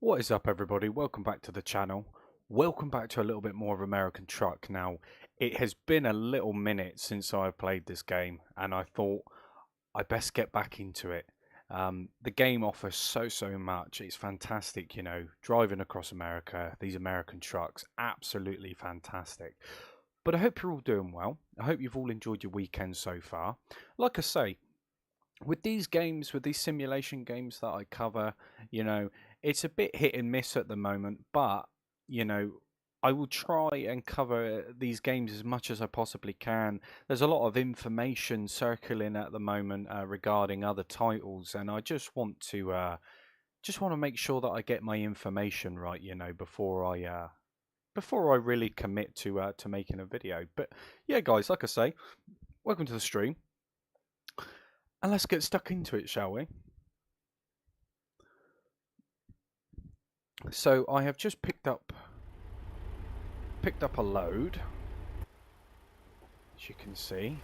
What is up, everybody? Welcome back to the channel. Welcome back to a little bit more of American Truck. Now, it has been a little minute since I played this game, and I thought I best get back into it. The game offers so much. It's fantastic, driving across America, these American trucks, absolutely fantastic. But I hope you're all doing well. I hope you've all enjoyed your weekend so far. Like I say, with these games, with these simulation games that I cover, it's a bit hit and miss at the moment, but, you know, I will try and cover these games as much as I possibly can. There's a lot of information circling at the moment regarding other titles, and I just want to make sure that I get my information right, before I really commit to making a video. But yeah, guys, like I say, welcome to the stream. And let's get stuck into it, shall we? So I have just picked up a load, as you can see,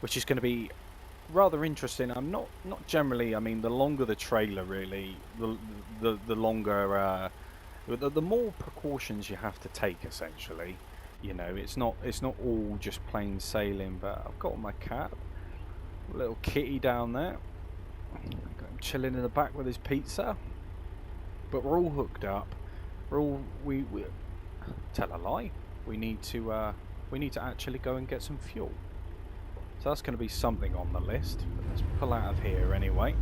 which is going to be rather interesting. I'm not generally. I mean, the longer the trailer, really, the longer, the more precautions you have to take. Essentially, it's not all just plain sailing. But I've got my cat. Little kitty down there, got him chilling in the back with his pizza. But we're all hooked up. We tell a lie. We need to actually go and get some fuel. So that's going to be something on the list. But let's pull out of here anyway.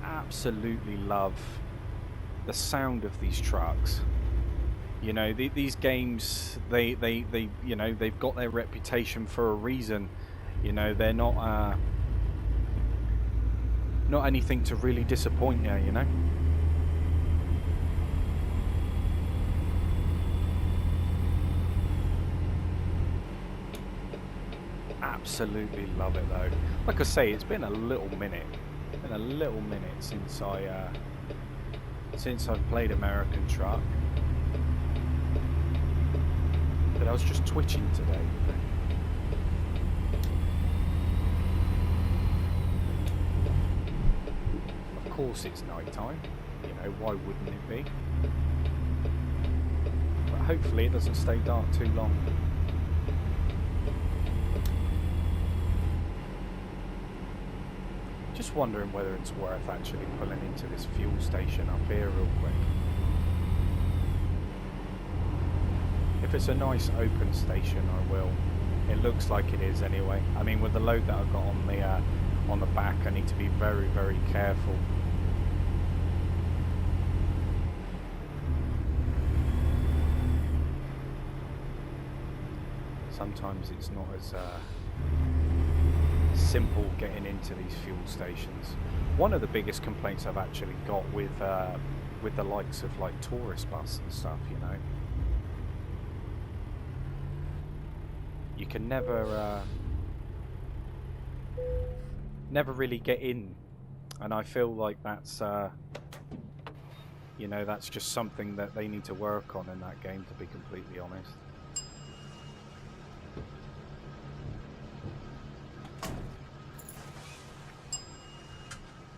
Absolutely love the sound of these trucks. These games, they've got their reputation for a reason. They're not anything to really disappoint you. Absolutely love it though. Like I say, it's been a little minute. Since I've played American Truck. But I was just twitching today. Of course it's night time. Why wouldn't it be? But hopefully it doesn't stay dark too long. Just wondering whether it's worth actually pulling into this fuel station up here real quick. If it's a nice open station, I will. It looks like it is anyway. I mean, with the load that I've got on the back, I need to be very careful. Sometimes it's not as simple getting into these fuel stations. One of the biggest complaints I've actually got with the likes of like tourist bus and stuff, you can never really get in, and I feel like that's that's just something that they need to work on in that game, to be completely honest.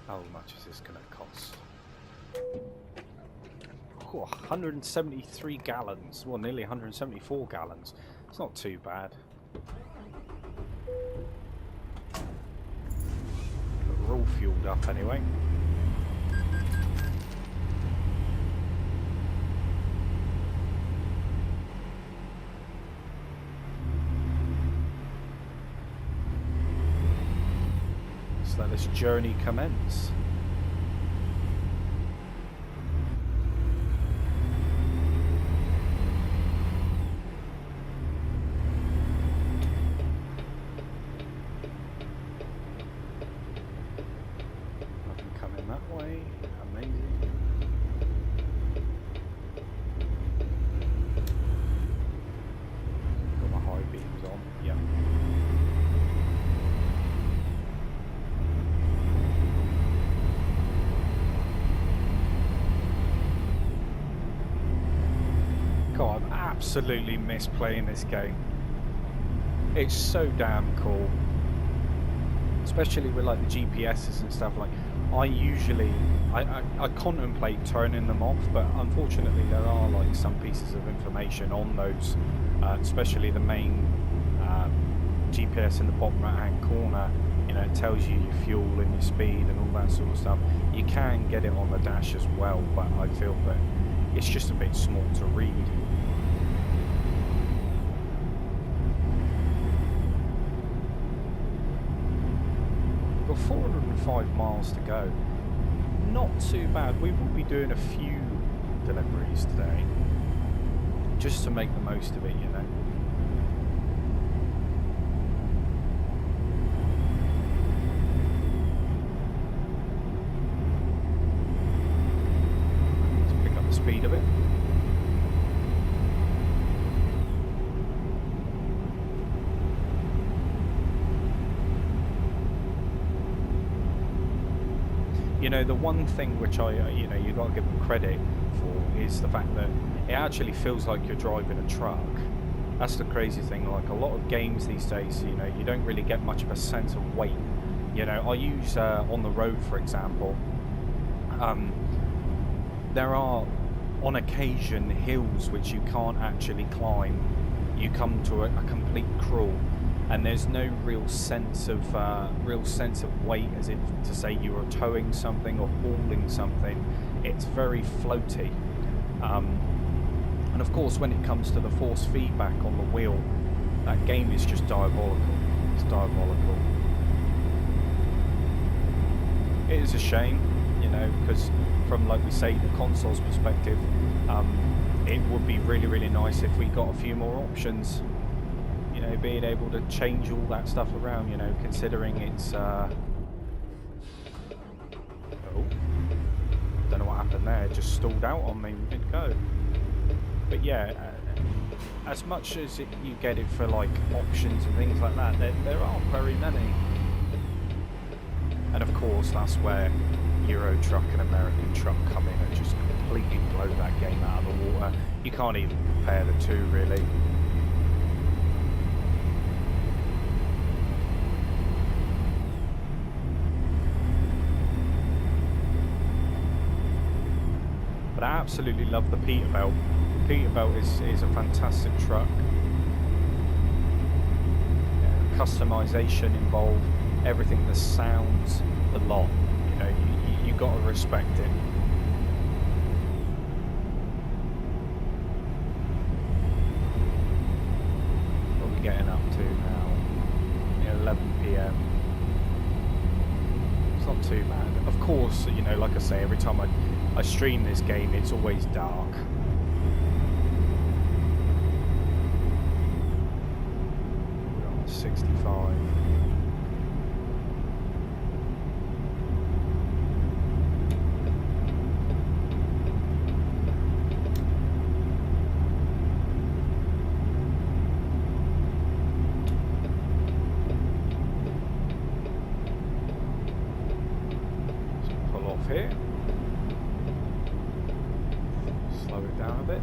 How much is this going to cost? Oh, 173 gallons. Well, nearly 174 gallons. It's not too bad. But we're all fueled up anyway. Let this journey commence. Nothing coming that way. Amazing. Got my high beams on. Yeah. absolutely miss playing this game. It's so damn cool, especially with like the GPSs and stuff. Like I contemplate turning them off, but unfortunately there are like some pieces of information on those, especially the main GPS in the bottom right hand corner. You know, it tells you your fuel and your speed and all that sort of stuff. You can get it on the dash as well, but I feel that it's just a bit small to read. We've got 405 miles to go. Not too bad. We will be doing a few deliveries today, just to make the most of it, you know. Speed of it. You know, the one thing which you know, you got to give them credit for is the fact that it actually feels like you're driving a truck. That's the crazy thing. Like a lot of games these days, you know, you don't really get much of a sense of weight. You know, I use on the road, for example. There are on occasion hills which you can't actually climb. You come to a complete crawl, and there's no real sense of weight, as if to say you are towing something or hauling something. It's very floaty, and of course when it comes to the force feedback on the wheel, that game is just diabolical. It's diabolical. It is a shame, you know, because from, like we say, the console's perspective, it would be really, really nice if we got a few more options. You know, being able to change all that stuff around, you know, considering it's, oh, don't know what happened there, it just stalled out on me mid-go. But yeah, as much as you get it for, like, options and things like that, there aren't very many. And of course, that's where Euro Truck and American Truck come in and just completely blow that game out of the water. You can't even compare the two, really. But I absolutely love the Peterbilt. The Peterbilt is a fantastic truck. Yeah, customization involved, everything that sounds a lot. You know, you got to respect it. What are we getting up to now? Yeah, 11 PM. It's not too bad. Of course, you know, like I say, every time I stream this game, it's always dark. We're on 65. Here, slow it down a bit.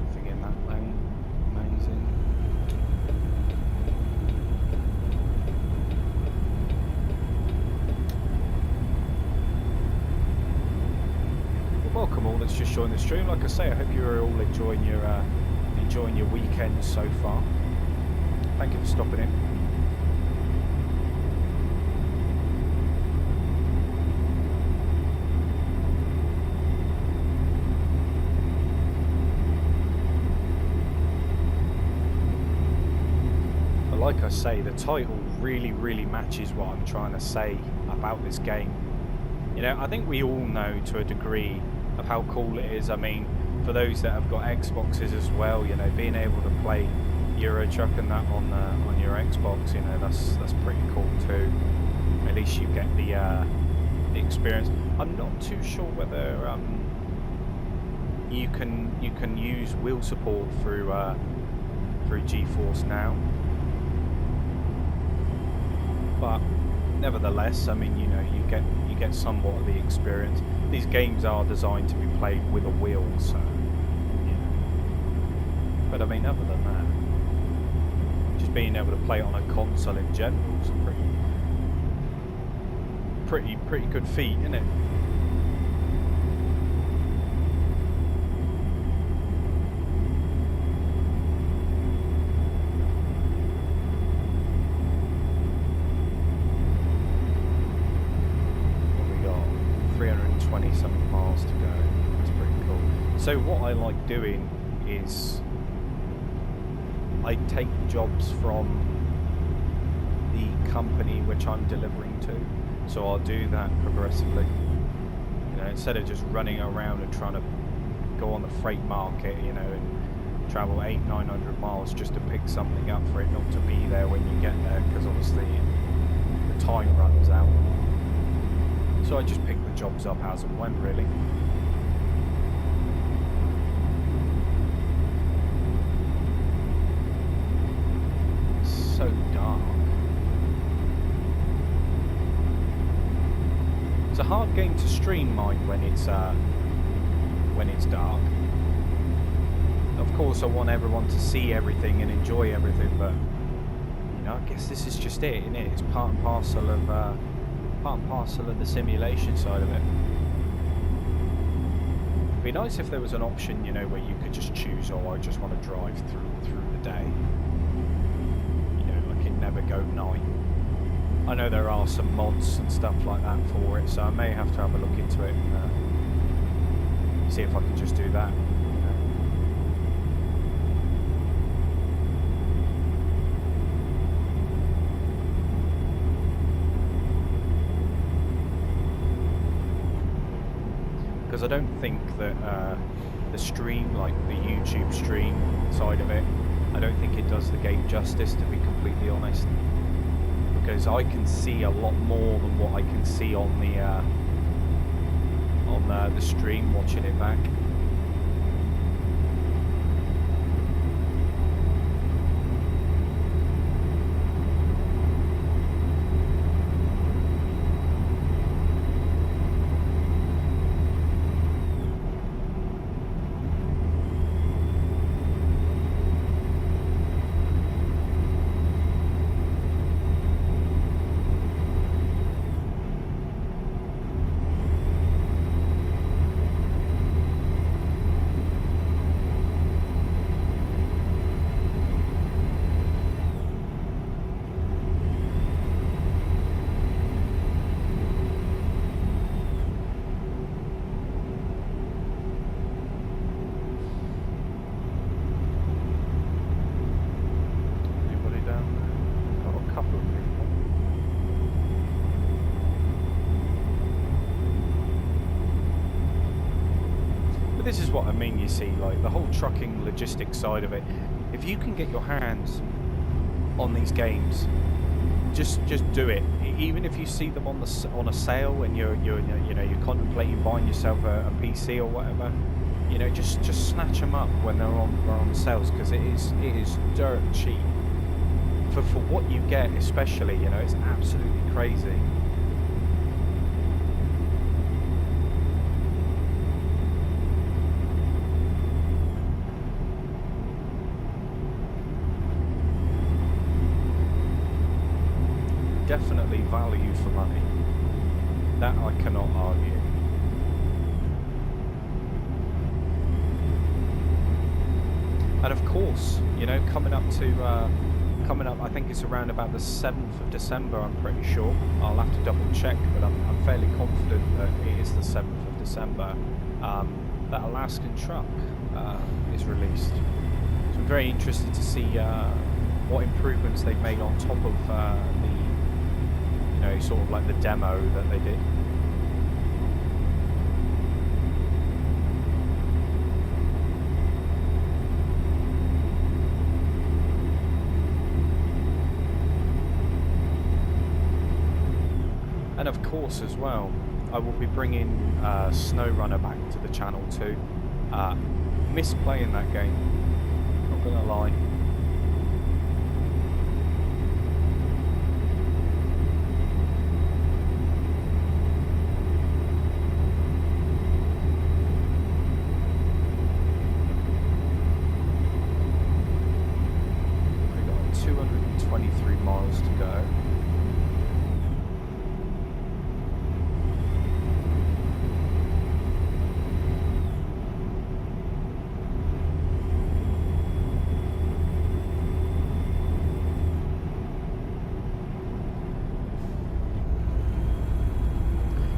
Nothing in that lane, amazing. Welcome all that's just joined the stream. Like I say, I hope you're all enjoying your weekend so far. Thank you for stopping in. But like I say, the title really, really matches what I'm trying to say about this game. You know, I think we all know to a degree of how cool it is. I mean, for those that have got Xboxes as well, you know, being able to play Euro Truck and that on your Xbox, you know, that's pretty cool too. At least you get the experience. I'm not too sure whether you can use wheel support through GeForce Now, but nevertheless, I mean, you know, you get somewhat of the experience. These games are designed to be played with a wheel, so you know. But I mean, other than that, just being able to play it on a console in general is a pretty good feat, isn't it? What we got? 320 something miles to go. That's pretty cool. So what I like doing is I take jobs from the company which I'm delivering to. So I'll do that progressively. You know, instead of just running around and trying to go on the freight market, you know, and travel 800-900 miles just to pick something up for it not to be there when you get there, because obviously the time runs out. So I just pick the jobs up as and when, really. So dark. It's a hard game to stream, mind, when it's dark. Of course, I want everyone to see everything and enjoy everything, but you know, I guess this is just it, isn't it? It's part and parcel of the simulation side of it. It'd be nice if there was an option, you know, where you could just choose, oh, I just want to drive through the day. You know, like it never go night. I know there are some mods and stuff like that for it, so I may have to have a look into it and see if I can just do that. Because I don't think that the stream, like the YouTube stream side of it, I don't think it does the game justice, to be completely honest. Because I can see a lot more than what I can see on the stream watching it back. This is what I mean, you see, like the whole trucking logistics side of it. If you can get your hands on these games, just do it. Even if you see them on a sale and you're contemplating buying yourself a PC or whatever, you know, just snatch them up when they're on sales, because it is dirt cheap for what you get, especially. You know, it's absolutely crazy. Definitely value for money. That I cannot argue. And of course, you know, coming up, I think it's around about the 7th of December, I'm pretty sure. I'll have to double check, but I'm fairly confident that it is the 7th of December. That Alaskan truck is released. So I'm very interested to see what improvements they've made on top of sort of like the demo that they did. And of course as well, I will be bringing SnowRunner back to the channel too. Miss playing that game, not gonna lie. We got 223 miles to go.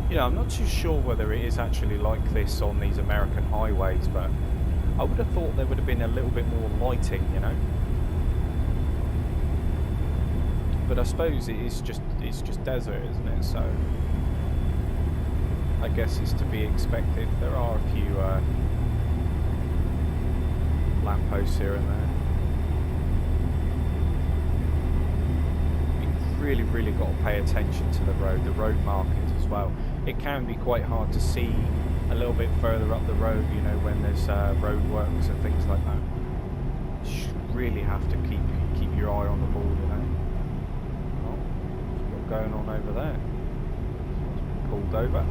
You know, I'm not too sure whether it is actually like this on these American highways, but I would have thought there would have been a little bit more lighting, you know. But I suppose it's just desert, isn't it? So I guess it's to be expected. There are a few lampposts here and there. You've really got to pay attention to the road markings as well. It can be quite hard to see a little bit further up the road, you know, when there's road works and things like that. You really have to keep your eye on the ball, you know. Oh, what's going on over there? Pulled over.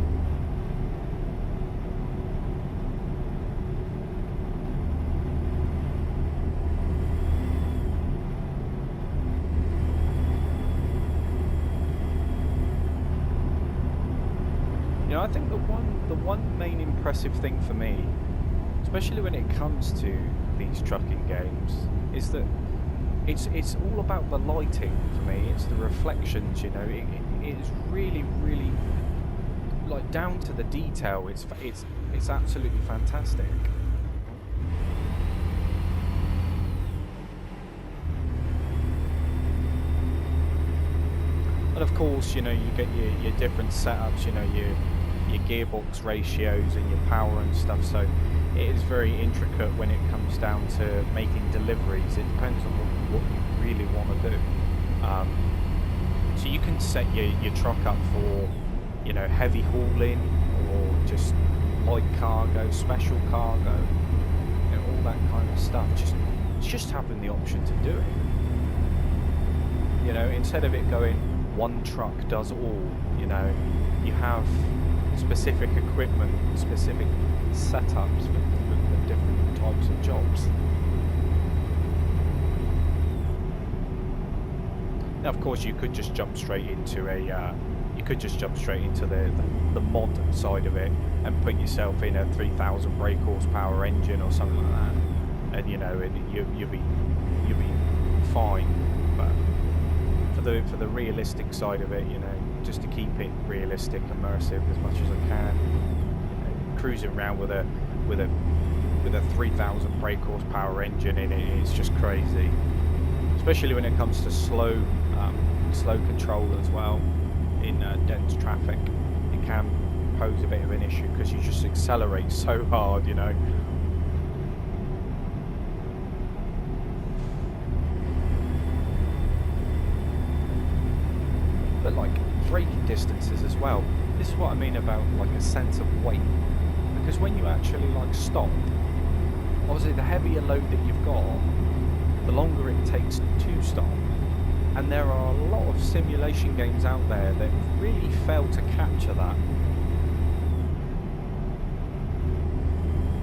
You know, I think the one main impressive thing for me, especially when it comes to these trucking games, is that it's all about the lighting for me. It's the reflections, you know. It is really like down to the detail. It's absolutely fantastic. And of course, you know, you get your different setups, you know, your gearbox ratios and your power and stuff, so it is very intricate when it comes down to making deliveries. It depends on what you really want to do. So you can set your truck up for, you know, heavy hauling or just light cargo, special cargo, you know, all that kind of stuff. Just having the option to do it. You know, instead of it going one truck does all, you know, you have specific equipment, specific setups for different types of jobs. Now, of course, you could just jump straight into the mod side of it and put yourself in a 3,000 brake horsepower engine or something like that, and you know, you'll be fine. But for the realistic side of it, you know, just to keep it realistic, immersive as much as I can, you know, cruising around with a 3,000 brake horsepower engine in it, it's just crazy. Especially when it comes to slow control as well in dense traffic, it can pose a bit of an issue because you just accelerate so hard, you know. But like braking distances as well, this is what I mean about like a sense of weight, because when you actually like stop, obviously the heavier load that you've got, the longer it takes to stop. And there are a lot of simulation games out there that really fail to capture that.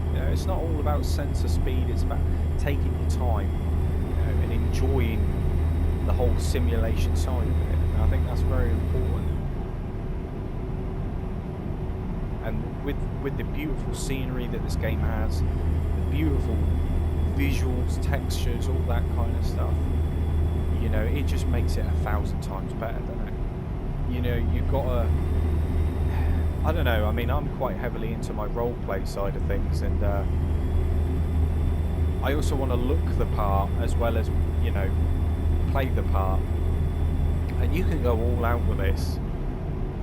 You know, it's not all about sensor speed, it's about taking your time, you know, and enjoying the whole simulation side of it. And I think that's very important. And with the beautiful scenery that this game has, the beautiful visuals, textures, all that kind of stuff, you know, it just makes it 1,000 times better, doesn't it? You know, you've got to, I don't know, I mean, I'm quite heavily into my role play side of things, and I also want to look the part as well as, you know, play the part. And you can go all out with this,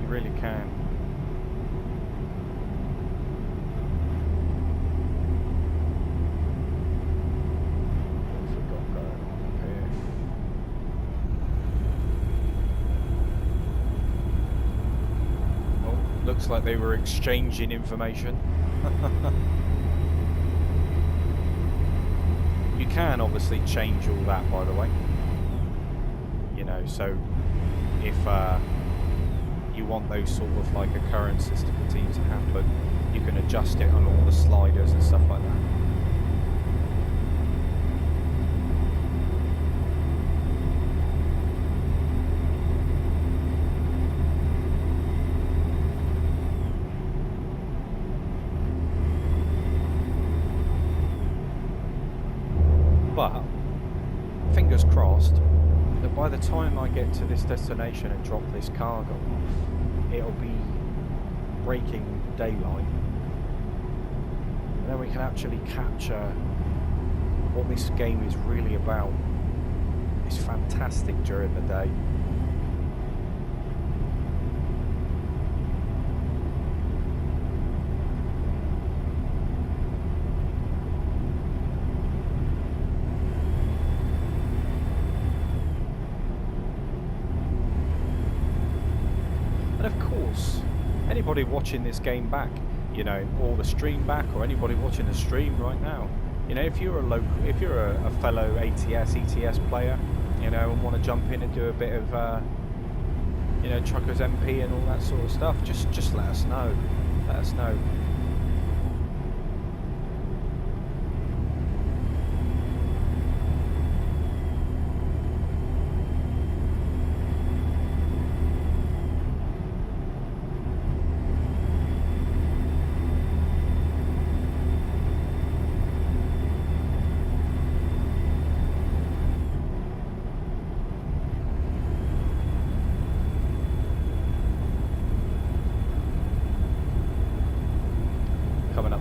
you really can. looks like they were exchanging information. You can obviously change all that, by the way. You know, so if you want those sort of like occurrences to continue to happen, you can adjust it on all the sliders and stuff like that. But fingers crossed that by the time I get to this destination and drop this cargo off, it'll be breaking daylight, and then we can actually capture what this game is really about. It's fantastic during the day. Anybody watching this game back, you know, or the stream back, or anybody watching the stream right now, you know, if you're a fellow ETS player, you know, and want to jump in and do a bit of, you know, Truckers MP and all that sort of stuff, just let us know. Let us know.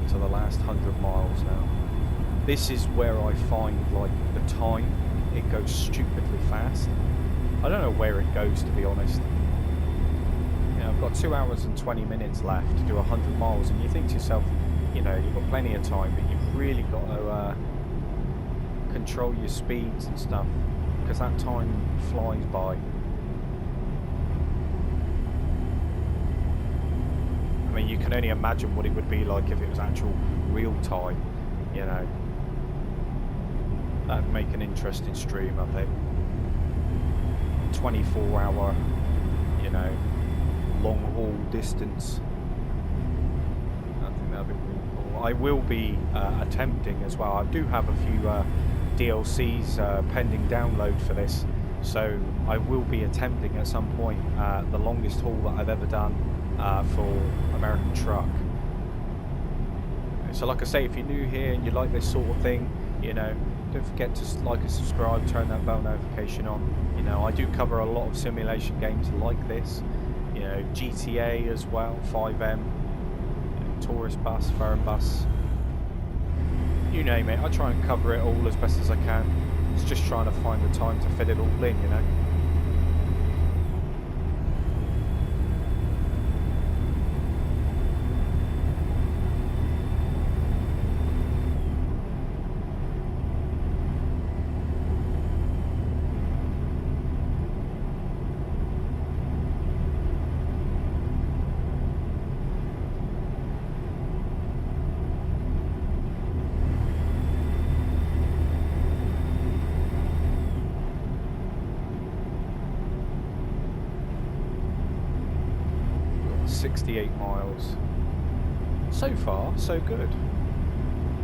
To the last 100 miles now. This is where I find like the time, it goes stupidly fast. I don't know where it goes, to be honest. You know, I've got 2 hours and 20 minutes left to do 100 miles, and you think to yourself, you know, you've got plenty of time, but you've really got to control your speeds and stuff, because that time flies by. I mean, you can only imagine what it would be like if it was actual real time, you know. That'd make an interesting stream, I think. 24-hour, you know, long haul distance. I think that'd be really cool. I will be attempting as well. I do have a few DLCs pending download for this, so I will be attempting at some point the longest haul that I've ever done for American Truck. So like I say, if you're new here and you like this sort of thing, you know, don't forget to like and subscribe, turn that bell notification on. You know, I do cover a lot of simulation games like this, you know, GTA as well, 5M, you know, Tourist Bus, Firm Bus, you name it. I try and cover it all as best as I can. It's just trying to find the time to fit it all in, you know. Got 68 miles. So far, so good.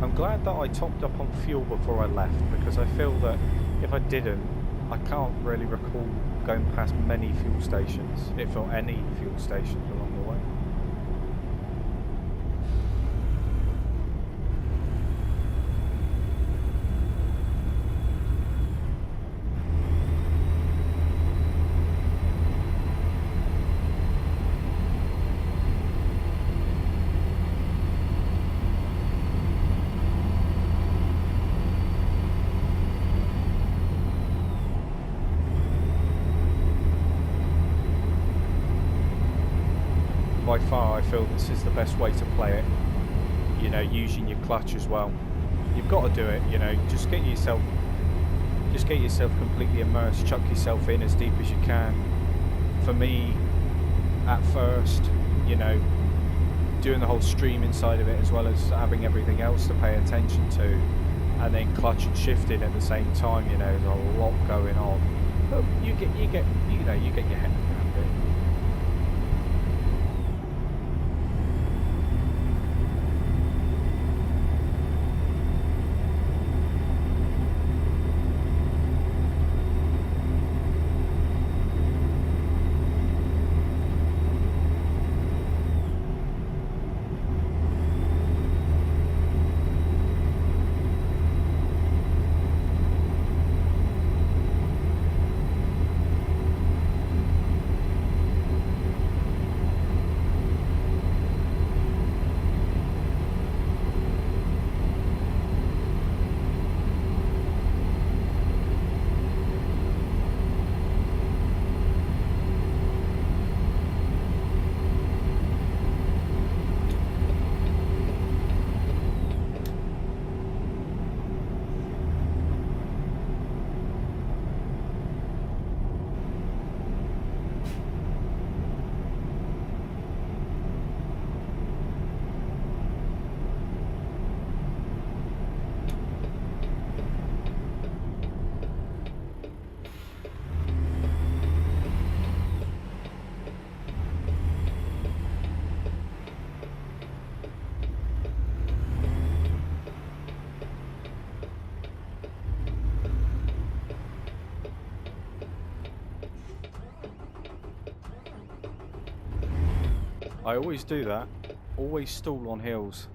I'm glad that I topped up on fuel before I left, because I feel that if I didn't, I can't really recall going past many fuel stations, if or any fuel stations along the way. By far, I feel this is the best way to play it. You know, using your clutch as well. You've got to do it. You know, just get yourself completely immersed. Chuck yourself in as deep as you can. For me, at first, you know, doing the whole streaming side of it as well as having everything else to pay attention to, and then clutch and shifting at the same time. You know, there's a lot going on. But you get your head around it. I always do that. Always stall on hills.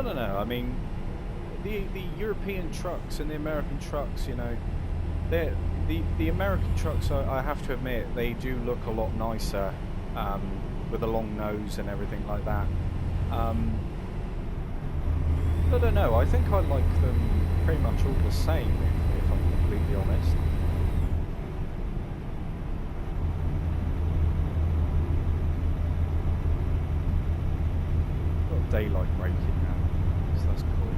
No. I mean, the European trucks and the American trucks, you know, the American trucks, I have to admit, they do look a lot nicer, with a long nose and everything like that. I don't know. I think I like them pretty much all the same, if I'm completely honest. Got daylight breaking now. That's cool.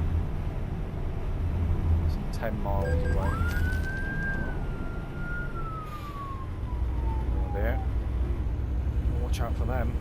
It's 10 miles away. Oh, there. Watch out for them.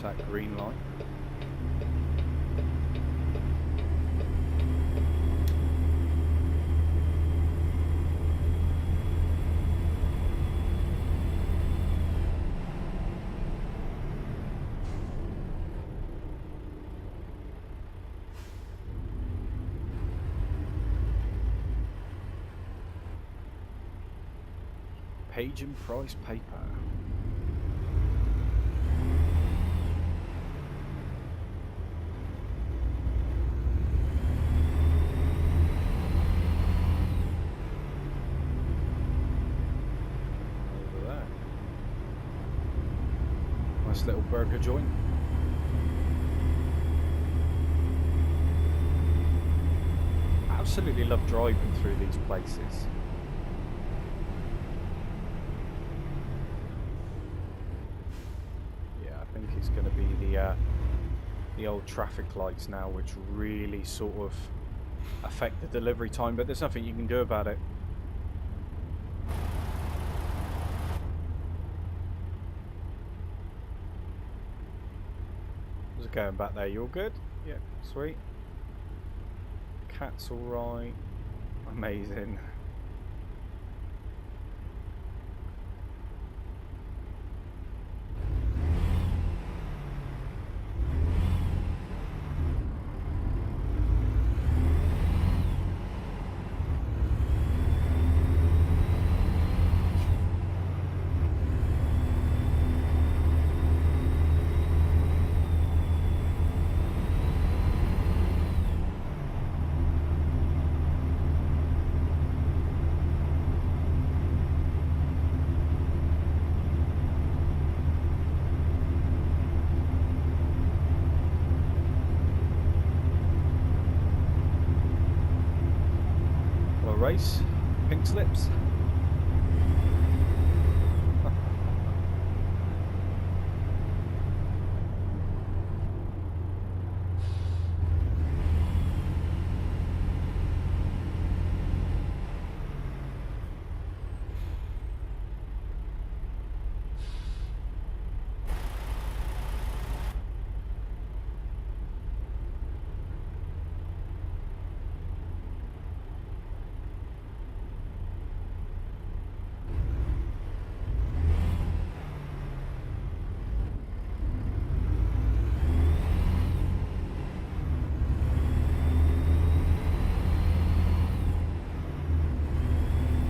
That green light. Page and price paper. little burger joint. Absolutely love driving through these places. Yeah, I think it's going to be the old traffic lights now, which really sort of affect the delivery time, but there's nothing you can do about it. How's it going back there? You all good? Yeah, sweet. Cat's alright. Amazing. Race, pink slips.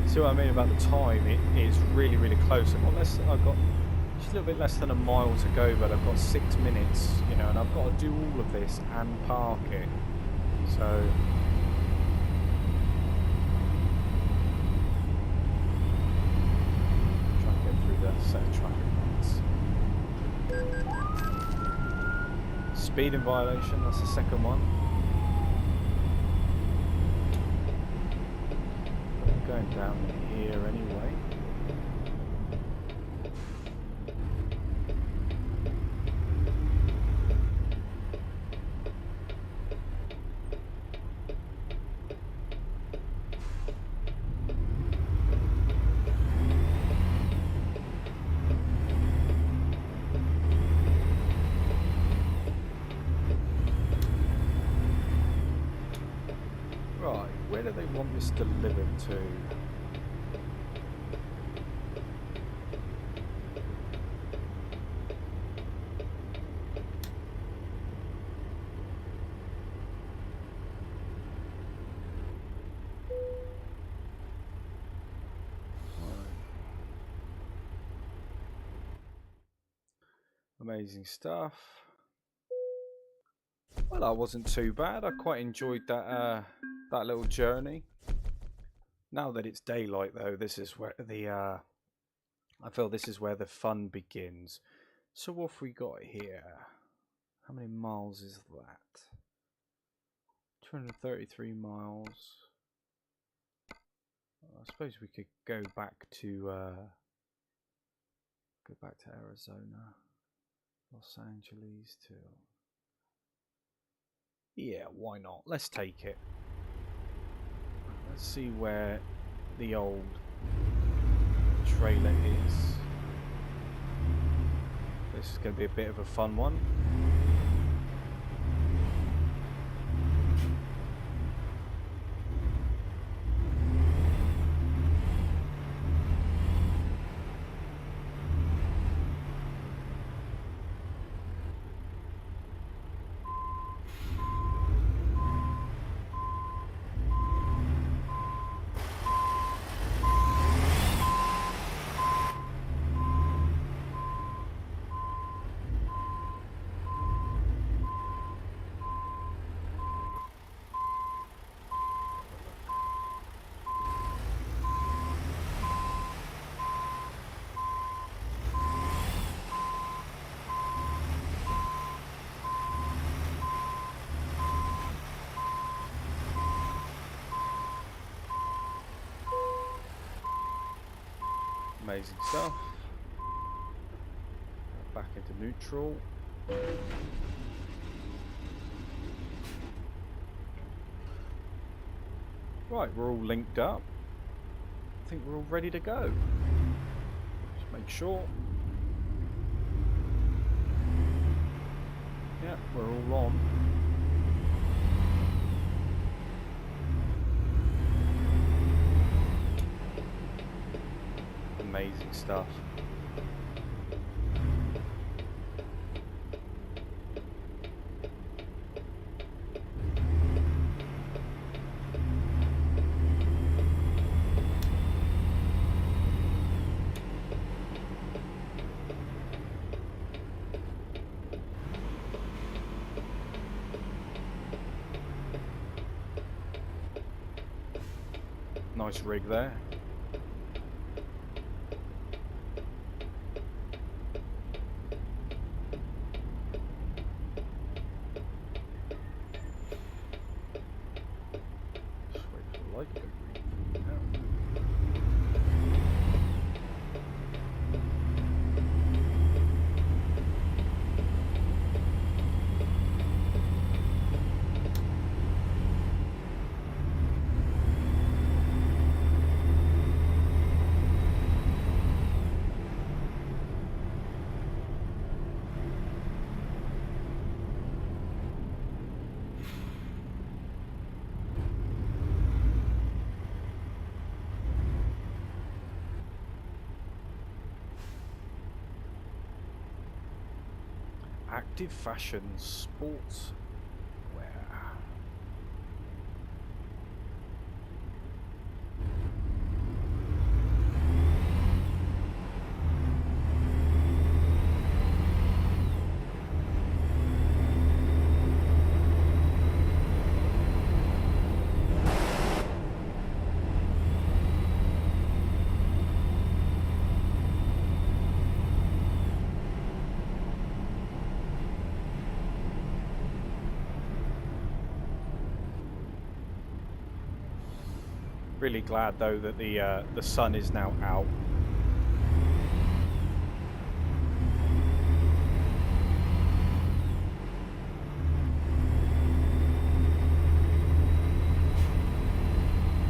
See what I mean about the time? It is really, really close. I've got just a little bit less than a mile to go, but I've got 6 minutes, you know, and I've got to do all of this and park it. So try and get through that set of traffic lights. Speeding violation. That's the second one. Going down here anyway. Right, where do they want this delivered to? Amazing stuff. Well, that wasn't too bad. I quite enjoyed that that little journey. Now that it's daylight, though, this is where I feel this is where the fun begins. So what have we got here? How many miles is that? 233 miles. I suppose we could go back to Arizona, Los Angeles to. Yeah, why not? Let's take it. Let's see where the old trailer is. This is going to be a bit of a fun one. Amazing stuff. Back into neutral. Right, we're all linked up. I think we're all ready to go. Just make sure. Yeah, we're all on. Amazing stuff. Nice rig there. Just wait for the light to go green. Yeah. Active fashion sports wear. Really glad though that the sun is now out.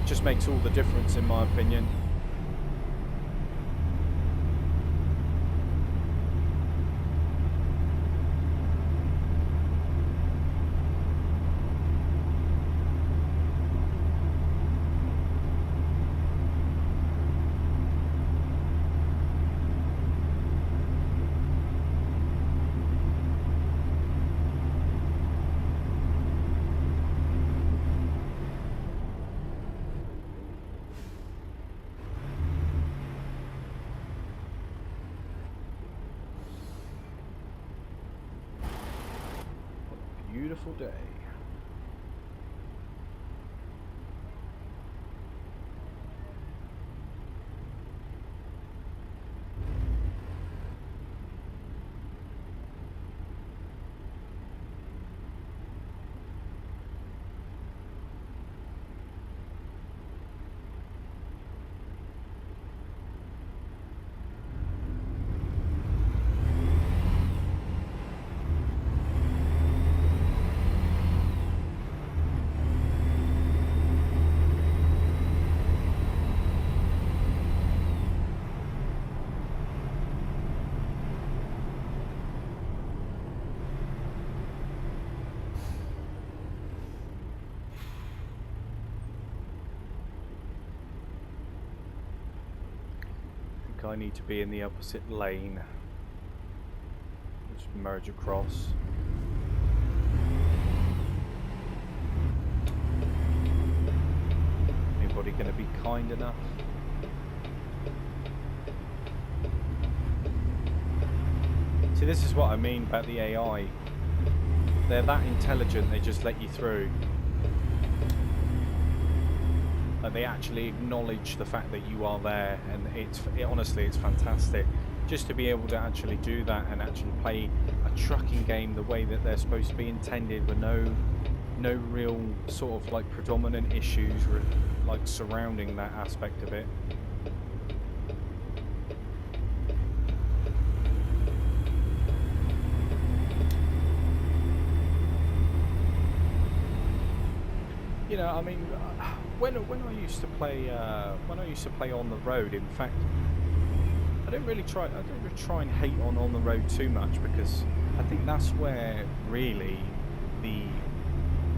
Just makes all the difference in my opinion. Beautiful day. I need to be in the opposite lane. Just merge across. Anybody going to be kind enough? See, this is what I mean about the AI. They're that intelligent, they just let you through. Like they actually acknowledge the fact that you are there, and honestly, it's fantastic just to be able to actually do that and actually play a trucking game the way that they're supposed to be intended, with no real sort of like predominant issues like surrounding that aspect of it. You know, I mean, when I used to play on the road, in fact, I don't really try and hate on the road too much, because I think that's where really the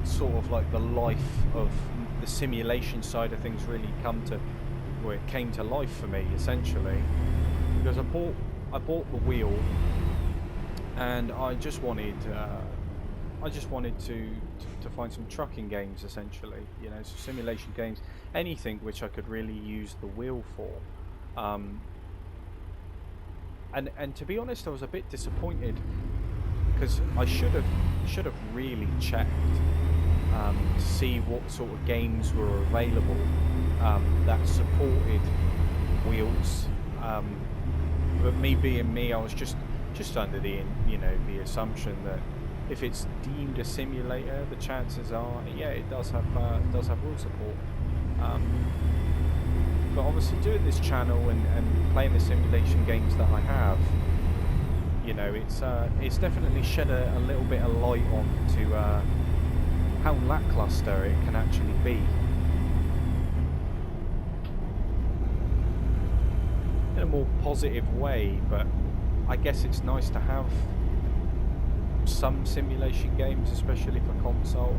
sort of like the life of the simulation side of things really came to life for me, essentially, because I bought the wheel, and I just wanted to find some trucking games, essentially, you know, some simulation games, anything which I could really use the wheel for. And to be honest, I was a bit disappointed, because I should have really checked to see what sort of games were available that supported wheels. But me being me, I was just under the assumption that if it's deemed a simulator, the chances are, yeah, it does have wheel support. But obviously, doing this channel and playing the simulation games that I have, you know, it's definitely shed a little bit of light on to how lackluster it can actually be. In a more positive way, but I guess it's nice to have some simulation games, especially for console.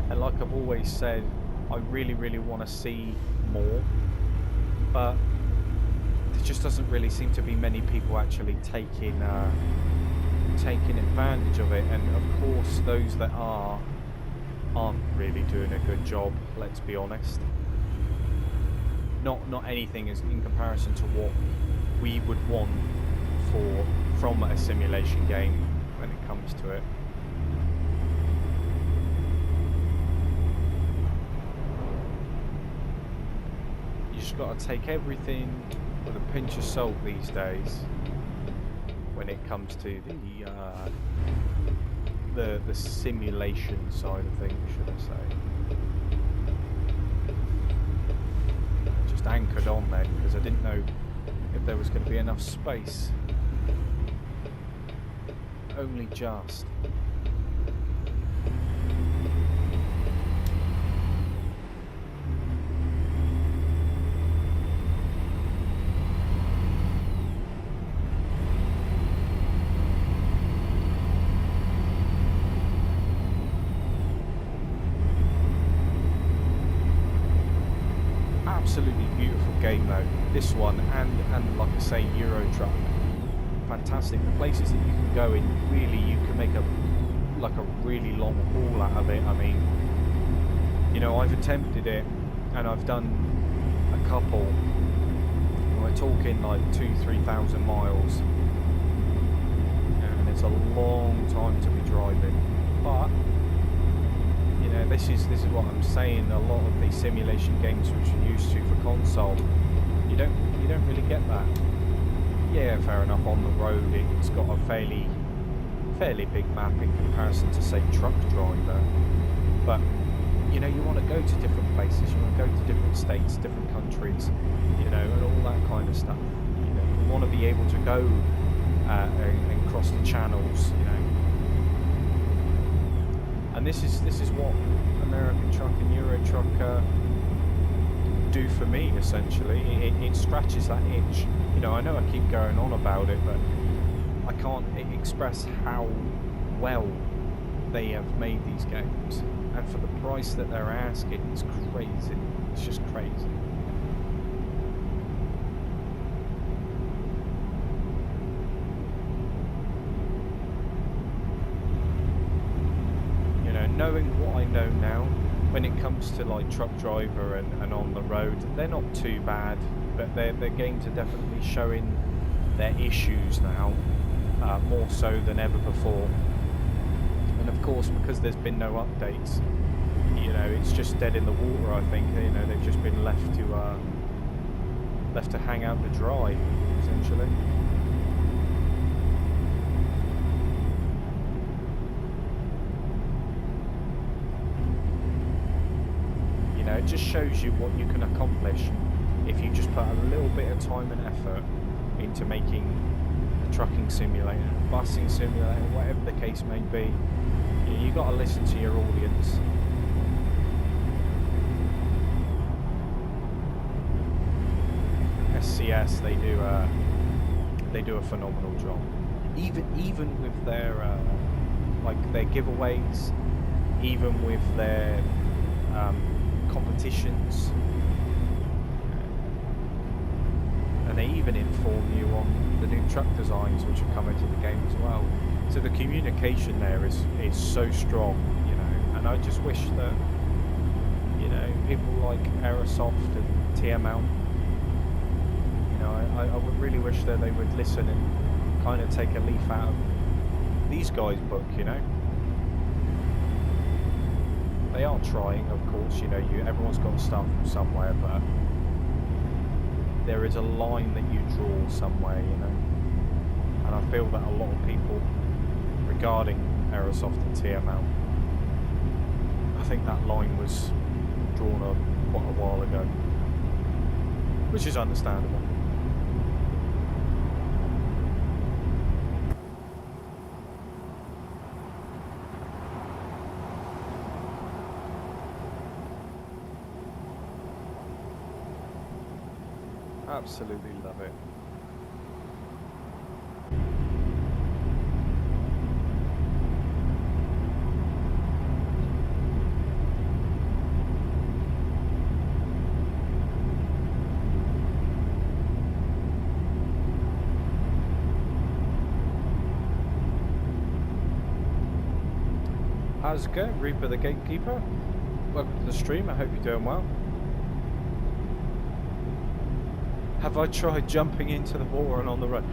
And like I've always said, I really want to see more, but there just doesn't really seem to be many people actually taking advantage of it. And of course, those that aren't really doing a good job, let's be honest. Not anything is in comparison to what we would want from a simulation game when it comes to it. You just got to take everything with a pinch of salt these days when it comes to the simulation side of things, should I say. Just anchored on then, because I didn't know if there was going to be enough space. Only just. Absolutely beautiful game though, this one, and like I say, Euro Truck, fantastic. The places that you can go in, really, you can make a really long haul out of it. I mean, you know, I've attempted it, and I've done a couple. We're talking like 2,000-3,000 miles, and it's a long time to be driving. But you know, this is what I'm saying. A lot of these simulation games which you're used to for console, you don't really get that. Yeah, fair enough. On the road, it's got a fairly big map in comparison to, say, Truck Driver. But you know, you want to go to different places. You want to go to different states, different countries, you know, and all that kind of stuff. You know, you want to be able to go and cross the channels, you know. And this is what American Truck and Euro Truck do for me, essentially. It scratches that itch. You know, I know I keep going on about it, but I can't express how well they have made these games. And for the price that they're asking, it's crazy. It's just crazy. You know, knowing what I know now, when it comes to like Truck Driver and on the road, they're not too bad, but their games are definitely showing their issues now, more so than ever before. And of course, because there's been no updates, you know, it's just dead in the water. I think, you know, they've just been left to hang out to dry, essentially. You know, it just shows you what you can accomplish if you just put a little bit of time and effort into making a trucking simulator, busing simulator, whatever the case may be. You got to listen to your audience. SCS, they do a phenomenal job. Even with their like their giveaways, even with their competitions, and they even inform you on the new truck designs which have come into the game as well. So the communication there is so strong, you know, and I just wish that, you know, people like Aerosoft and TML, you know, I would really wish that they would listen and kind of take a leaf out of these guys' book, you know. They are trying, of course, you know, everyone's got to start from somewhere, but there is a line that you draw somewhere, you know. And I feel that a lot of people regarding Aerosoft and TML, I think that line was drawn up quite a while ago, which is understandable. Absolutely love it. How's it going, Reaper the Gatekeeper? Welcome to the stream, I hope you're doing well. Have I tried jumping into the water and on the road?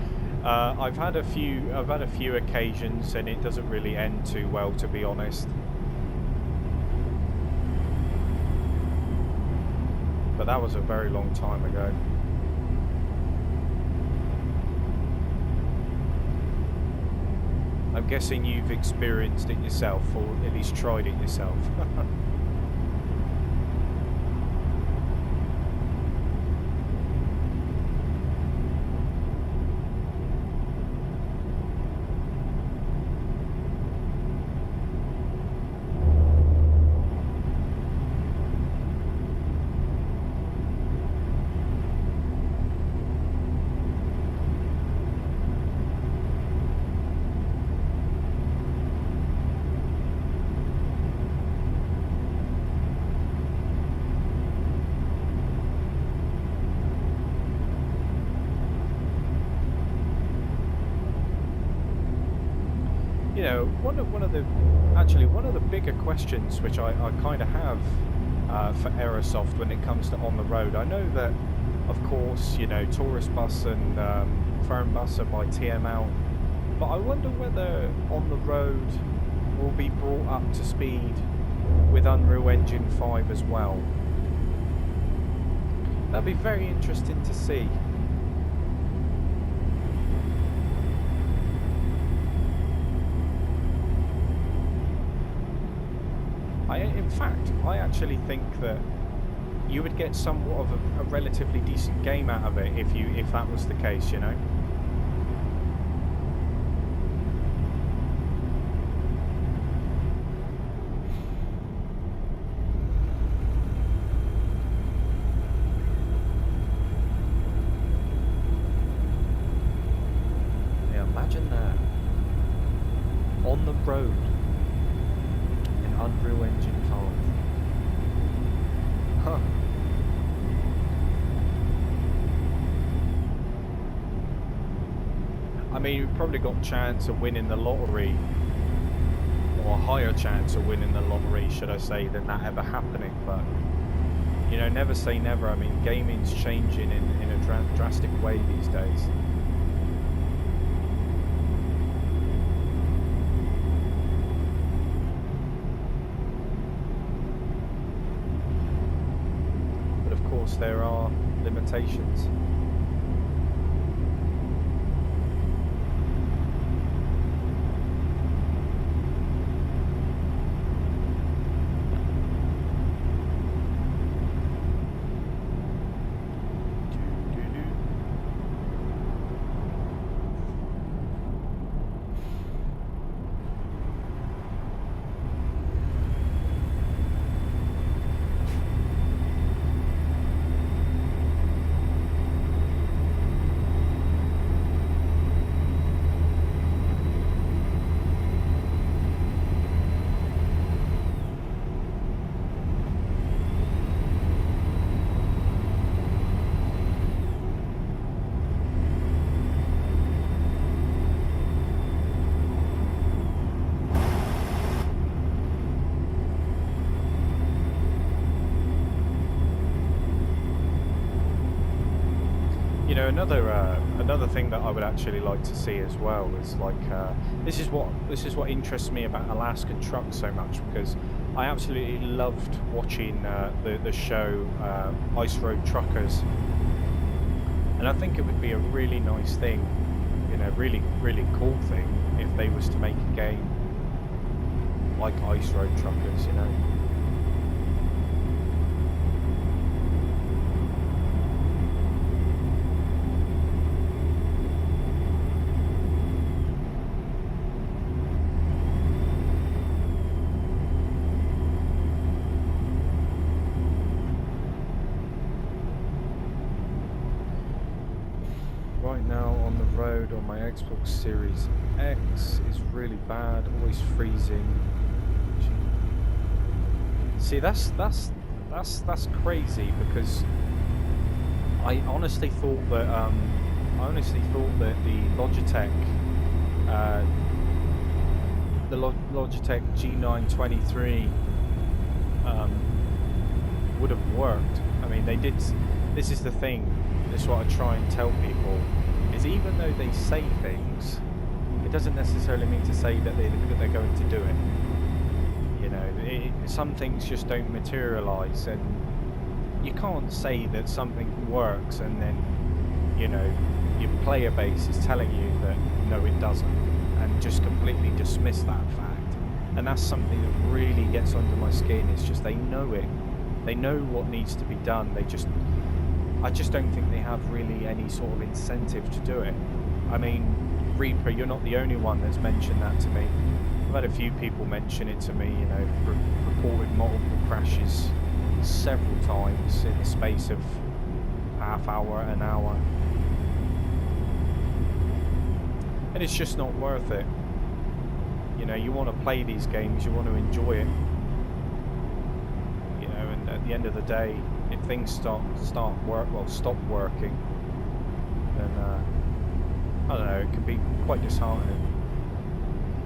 I've had a few occasions, and it doesn't really end too well, to be honest. But that was a very long time ago. I'm guessing you've experienced it yourself, or at least tried it yourself. You know, one of the bigger questions which I kind of have for Aerosoft when it comes to on the road. I know that, of course, you know, Tourist Bus and Foreign Bus are by TML, but I wonder whether on the road will be brought up to speed with Unreal Engine 5 as well. That'd be very interesting to see. In fact, I actually think that you would get somewhat of a relatively decent game out of it if that was the case, you know. Yeah, imagine that on the road. Unreal Engine 5. Huh. I mean, we've probably got a chance of winning the lottery, or a higher chance of winning the lottery, should I say, than that ever happening. But, you know, never say never. I mean, gaming's changing in a drastic way these days. There are limitations. know, another thing that I would actually like to see as well is like this is what interests me about Alaskan trucks so much, because I absolutely loved watching the show Ice Road Truckers, and I think it would be a really nice thing, you know, really cool thing if they was to make a game like Ice Road Truckers, you know. Right now on the road on my Xbox Series X is really bad, always freezing. See, that's crazy, because I honestly thought that the Logitech Logitech G29 would have worked. I mean, they did. This is the thing. This is what I try and tell people, is even though they say things, it doesn't necessarily mean to say that they're going to do it. You know, some things just don't materialise, and you can't say that something works and then, you know, your player base is telling you that no, it doesn't, and just completely dismiss that fact. And that's something that really gets under my skin. It's just they know it. They know what needs to be done. I just don't think they have really any sort of incentive to do it. I mean, Reaper, you're not the only one that's mentioned that to me. I've had a few people mention it to me, you know, reported multiple crashes several times in the space of half hour, an hour. And it's just not worth it. You know, you want to play these games, you want to enjoy it. You know, and at the end of the day, if things stop working, then I don't know, it can be quite disheartening.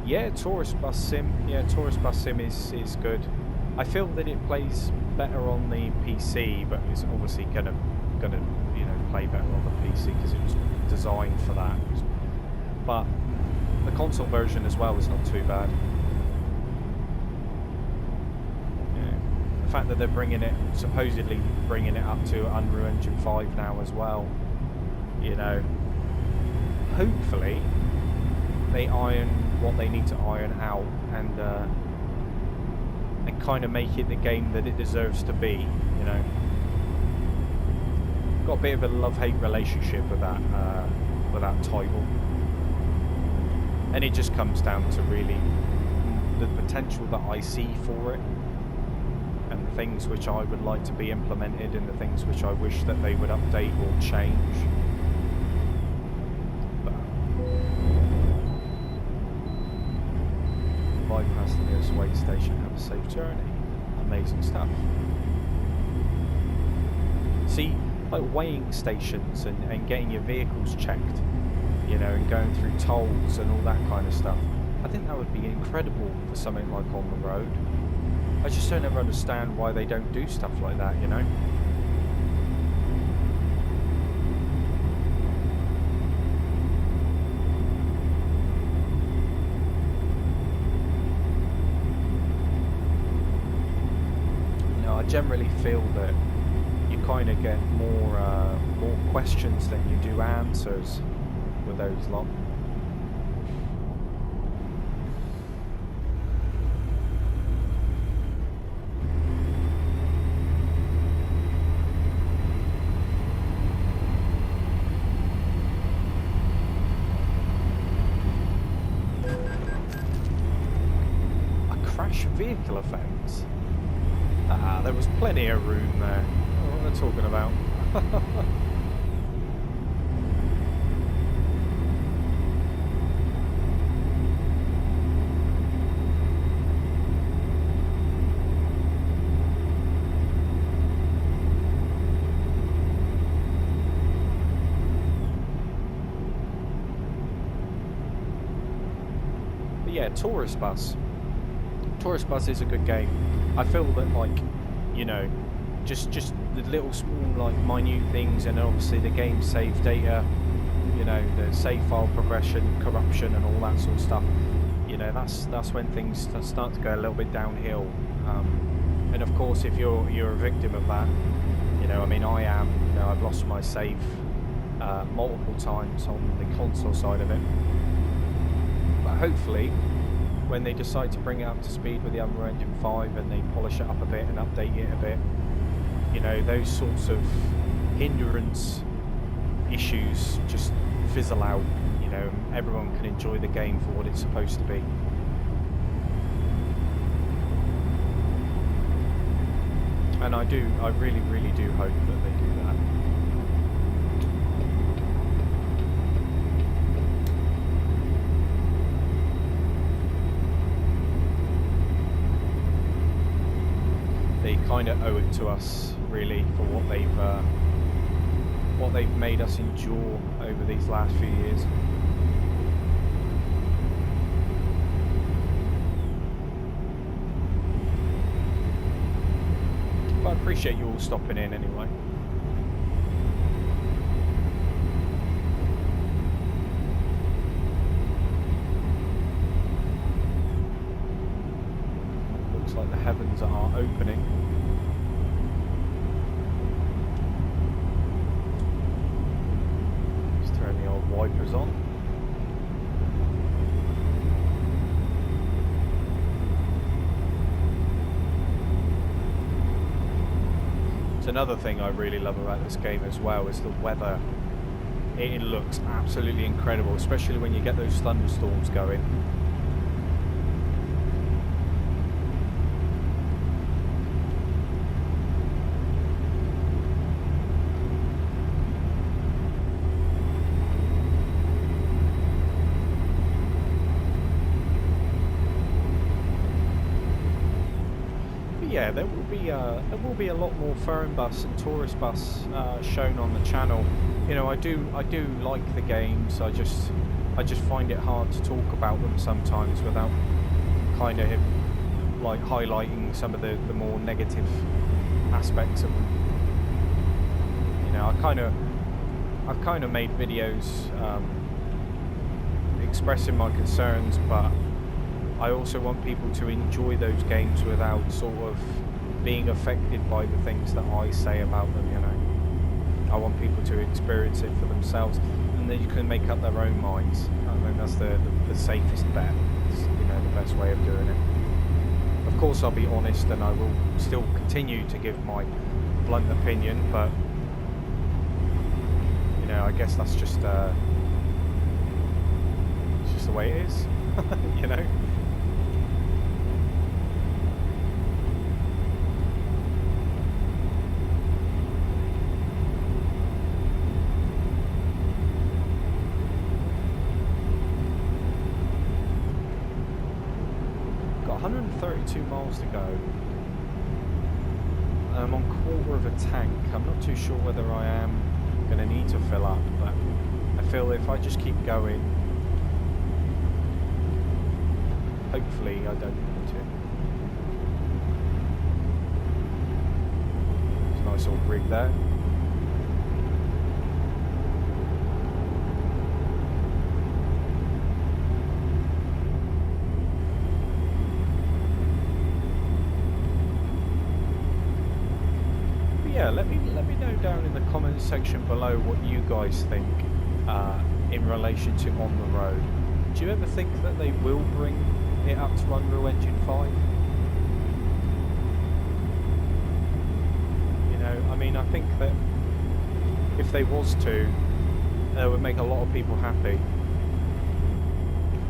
Yeah, Tourist Bus Sim. Yeah, Tourist Bus Sim is good. I feel that it plays better on the PC, but it's obviously gonna you know, play better on the PC because it was designed for that. But the console version as well is not too bad. The fact that they're supposedly bringing it up to Unreal Engine 5 now as well, you know, hopefully they iron what they need to iron out and kind of make it the game that it deserves to be, you know. Got a bit of a love-hate relationship with that title, and it just comes down to really the potential that I see for it, and the things which I would like to be implemented, and the things which I wish that they would update or change. But bypass the nearest way station, have a safe journey. Amazing stuff. See, like weighing stations and getting your vehicles checked, you know, and going through tolls and all that kind of stuff. I think that would be incredible for something like on the road. I just don't ever understand why they don't do stuff like that, you know? You know, I generally feel that you kind of get more questions than you do answers with those lot. Vehicle offence. There was plenty of room there. What are they talking about? But yeah, Tourist Bus. Tourist Bus is a good game. I feel that, like, you know, just the little small like minute things, and obviously the game save data, you know, the save file progression, corruption, and all that sort of stuff. You know, that's when things start to go a little bit downhill. And of course, if you're a victim of that, you know, I mean, I am. You know, I've lost my save multiple times on the console side of it. But hopefully, when they decide to bring it up to speed with the Unreal Engine 5 and they polish it up a bit and update it a bit, you know, those sorts of hindrance issues just fizzle out, you know, and everyone can enjoy the game for what it's supposed to be. And I really, really do hope that they do that. They kind of owe it to us, really, for what they've made us endure over these last few years. But I appreciate you all stopping in anyway. Looks like the heavens are opening. Just turn the old wipers on. It's another thing I really love about this game as well is the weather. It looks absolutely incredible, especially when you get those thunderstorms going. Yeah, there will be a lot more foreign bus and tourist bus shown on the channel. You know, I do like the games. I just find it hard to talk about them sometimes without kind of like highlighting some of the more negative aspects of them. You know, I've kind of made videos expressing my concerns, but I also want people to enjoy those games without sort of being affected by the things that I say about them, you know. I want people to experience it for themselves, and then you can make up their own minds. I think that's the safest bet. It's, you know, the best way of doing it. Of course, I'll be honest, and I will still continue to give my blunt opinion, but you know, I guess that's just it's just the way it is, you know. Got 132 miles to go. I'm on quarter of a tank. I'm not too sure whether I am going to need to fill up, but I feel if I just keep going, hopefully I don't need to. There's a nice old rig there. Yeah, let me know down in the comments section below what you guys think in relation to On the Road. Do you ever think that they will bring it up to Unreal Engine 5? You know, I mean, I think that if they was to, it would make a lot of people happy,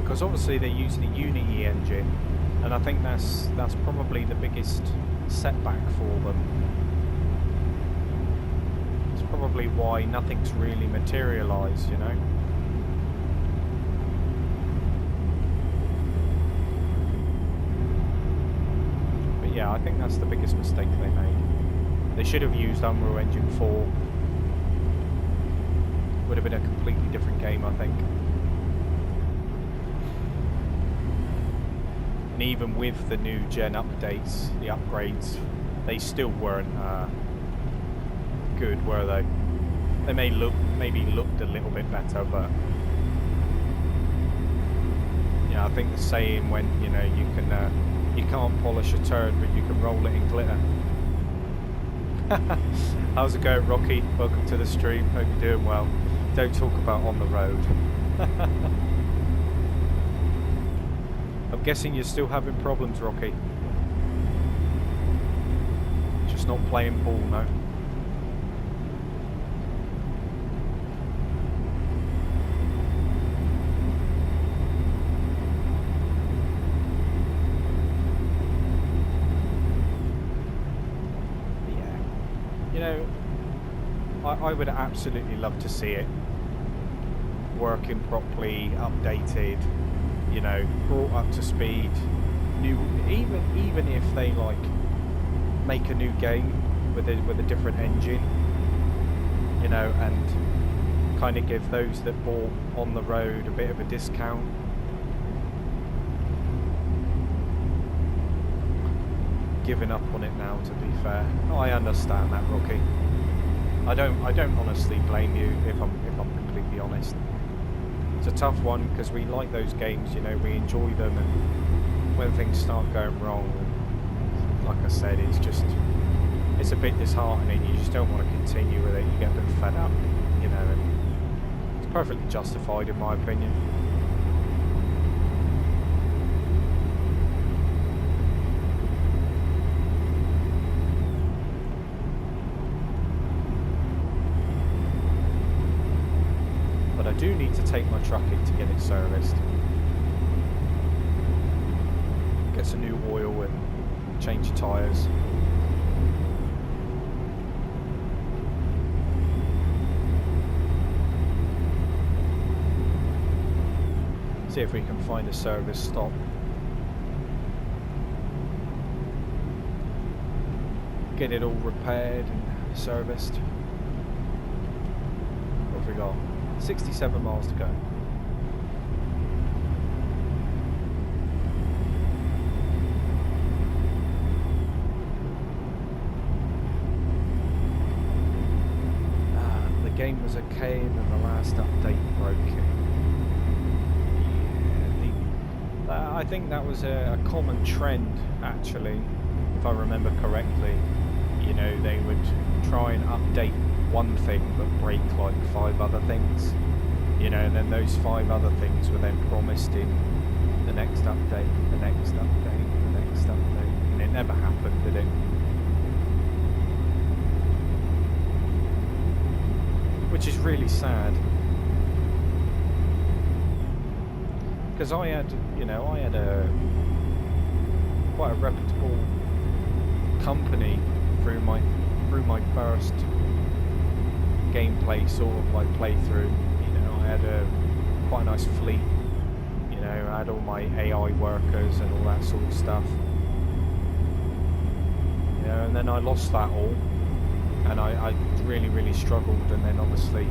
because obviously they use the Unity engine, and I think that's probably the biggest setback for them. Probably why nothing's really materialised, you know. But yeah, I think that's the biggest mistake they made. They should have used Unreal Engine 4. Would have been a completely different game, I think. And even with the new gen updates, the upgrades, they still weren't good, were they? They maybe looked a little bit better, but I think the saying when you can't polish a turd, but you can roll it in glitter. How's it going, Rocky? Welcome to the stream. Hope you're doing well. Don't talk about on the road. I'm guessing you're still having problems, Rocky. Just not playing ball, no? I would absolutely love to see it working properly, updated, brought up to speed. New, even if they like make a new game with a different engine, and kind of give those that bought on the road a bit of a discount. Giving up on it now, to be fair. I understand that, Rocky. I don't honestly blame you if I'm completely honest. It's a tough one because we like those games, we enjoy them, and when things start going wrong, like I said, it's a bit disheartening. You just don't want to continue with it. You get a bit fed up, and it's perfectly justified in my opinion. I do need to take my truck in to get it serviced. Get some new oil and change the tyres. See if we can find a service stop. Get it all repaired and serviced. What have we got? 67 miles to go. The game was okay and then the last update broke it. Yeah, I think that was a common trend actually, if I remember correctly. They would try and update one thing but break like 5 other things, and then those 5 other things were then promised in the next update, the next update, the next update, and it never happened, did it? Which is really sad, because I had a quite a reputable company through my first gameplay sort of like playthrough. I had a quite a nice fleet. I had all my AI workers and all that sort of stuff. And then I lost that all, and I really struggled. And then obviously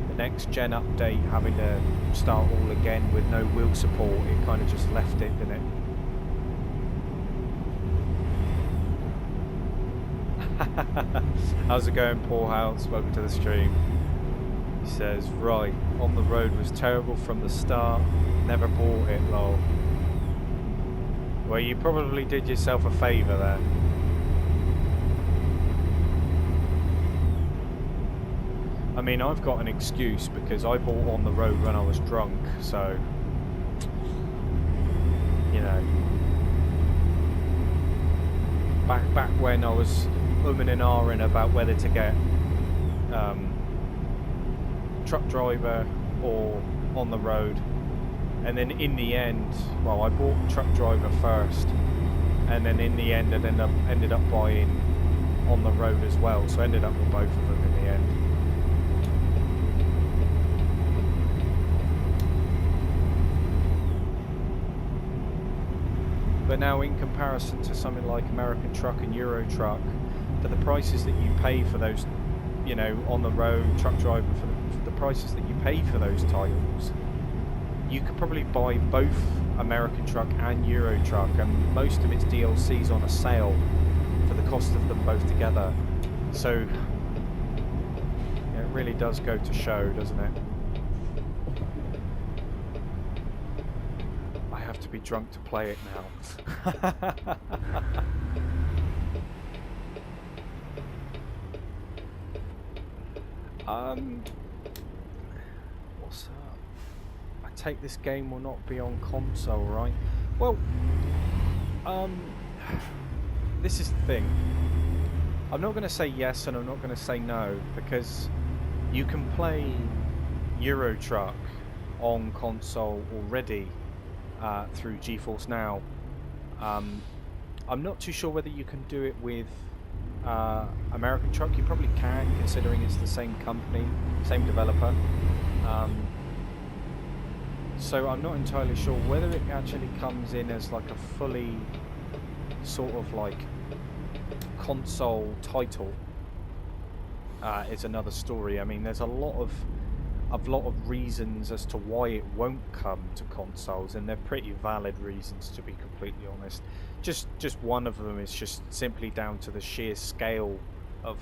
the next gen update, having to start all again with no wheel support, it kind of just left it, didn't it? How's it going, Paul House? Welcome to the stream. He says, right, on the road was terrible from the start, never bought it, lol. Well, you probably did yourself a favour there. I mean, I've got an excuse because I bought on the road when I was drunk, so back when I was umming and ahhing about whether to get truck driver or on the road, and then in the end, well, I bought truck driver first, and then in the end I ended up buying on the road as well, so I ended up with both of them in the end. But now, in comparison to something like American Truck and Euro Truck, for the prices that you pay for those, on the road, truck driver, for the prices that you pay for those titles, you could probably buy both American Truck and Euro Truck, and most of its DLCs on a sale for the cost of them both together. So yeah, it really does go to show, doesn't it? I have to be drunk to play it now. What's up? I take this game will not be on console, right? Well, this is the thing. I'm not going to say yes and I'm not going to say no, because you can play Euro Truck on console already through GeForce Now. I'm not too sure whether you can do it with American Truck. You probably can, considering it's the same company, same developer. So I'm not entirely sure whether it actually comes in as like a fully sort of like console title. Is another story. I mean, there's a lot of reasons as to why it won't come to consoles, and they're pretty valid reasons, to be completely honest. Just one of them is just simply down to the sheer scale of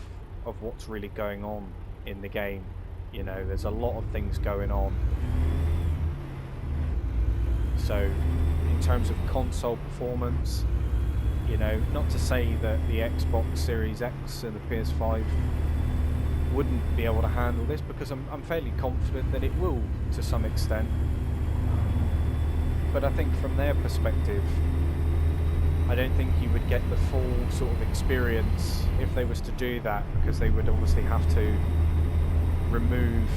what's really going on in the game. You know, there's a lot of things going on. So in terms of console performance, you know, not to say that the Xbox Series X and the PS5 wouldn't be able to handle this, because I'm fairly confident that it will to some extent. But I think from their perspective, I don't think you would get the full sort of experience if they was to do that, because they would obviously have to remove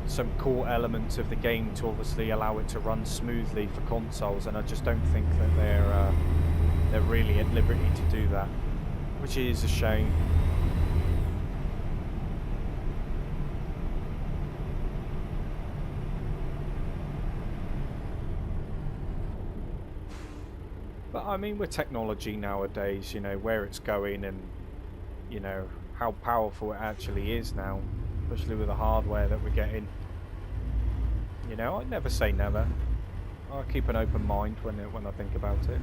some core elements of the game to obviously allow it to run smoothly for consoles, and I just don't think that they're really at liberty to do that, which is a shame. But I mean, with technology nowadays, you know, where it's going and, you know, how powerful it actually is now, especially with the hardware that we're getting. You know, I'd never say never. I'll keep an open mind when I think about it.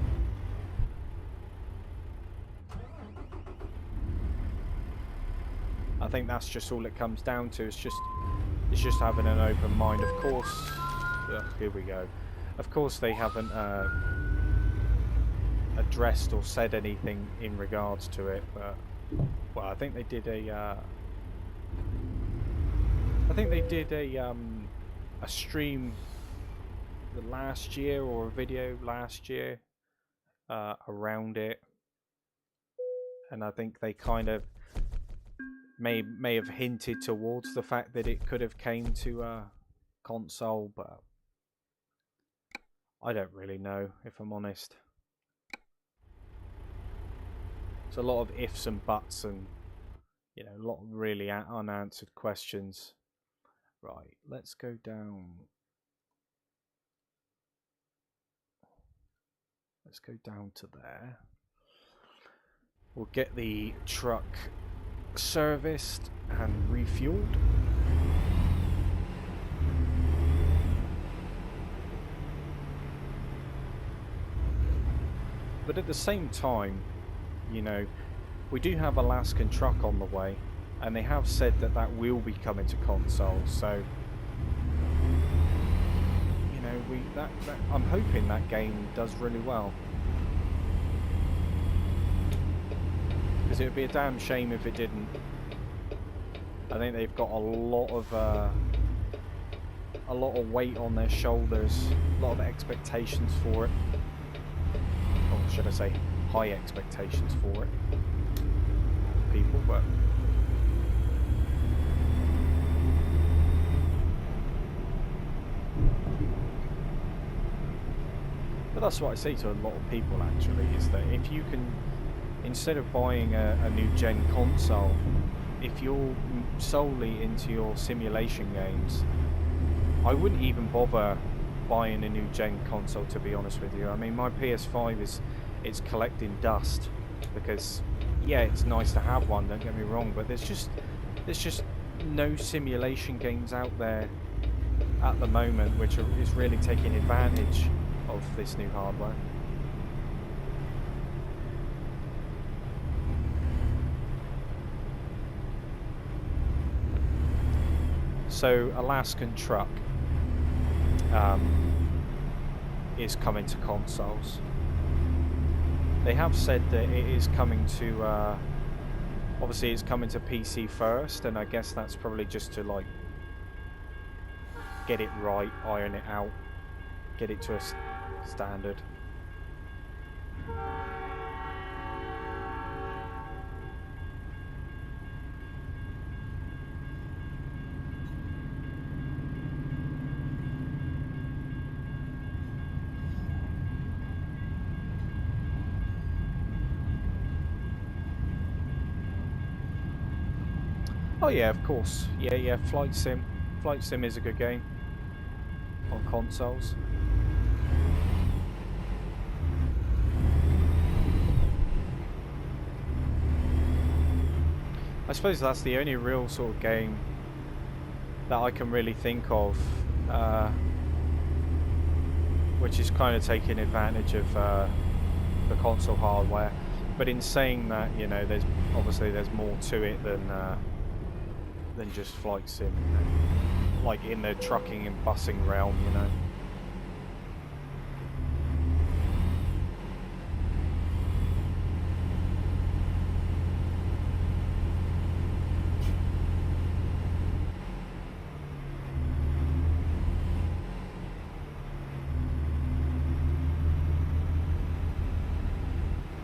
I think that's just all it comes down to. It's just having an open mind. Of course, here we go. Of course, they haven't addressed or said anything in regards to it, but well, I think they did a stream last year, or a video last year around it, and I think they kind of may have hinted towards the fact that it could have came to a console, but I don't really know, if I'm honest. It's a lot of ifs and buts, and you know, a lot of really unanswered questions. Right, let's go down. Let's go down to there. We'll get the truck serviced and refueled. But at the same time, you know, we do have Alaskan Truck on the way, and they have said that that will be coming to consoles. So, you know, I'm hoping that game does really well, because it would be a damn shame if it didn't. I think they've got a lot of weight on their shoulders, a lot of expectations for it. Or should I say, high expectations for it, people, but that's what I say to a lot of people actually, is that if you can, instead of buying a new gen console, if you're solely into your simulation games, I wouldn't even bother buying a new gen console, to be honest with you. I mean, my PS5 it's collecting dust, because yeah, it's nice to have one, don't get me wrong, but there's just no simulation games out there at the moment which is really taking advantage of this new hardware. So Alaskan Truck is coming to consoles. They have said that it is coming to, obviously it's coming to PC first, and I guess that's probably just to like get it right, iron it out, get it to a standard. Oh yeah, of course. Yeah, Flight Sim. Flight Sim is a good game on consoles. I suppose that's the only real sort of game that I can really think of, which is kind of taking advantage of the console hardware. But in saying that, you know, there's more to it than just Flight Sim, you know? Like in the trucking and busing realm, you know.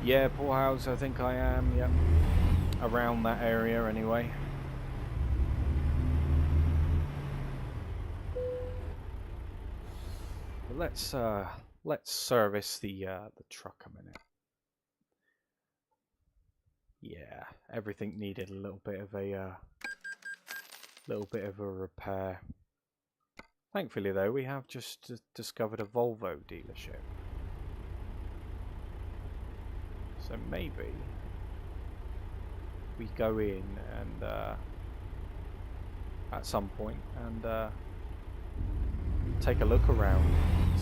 Yeah, Poorhouse, I think I am, yep. Around that area anyway. But let's service the truck a minute. Yeah, everything needed a little bit of a repair. Thankfully though, we have just discovered a Volvo dealership. So maybe we go in and at some point and take a look around,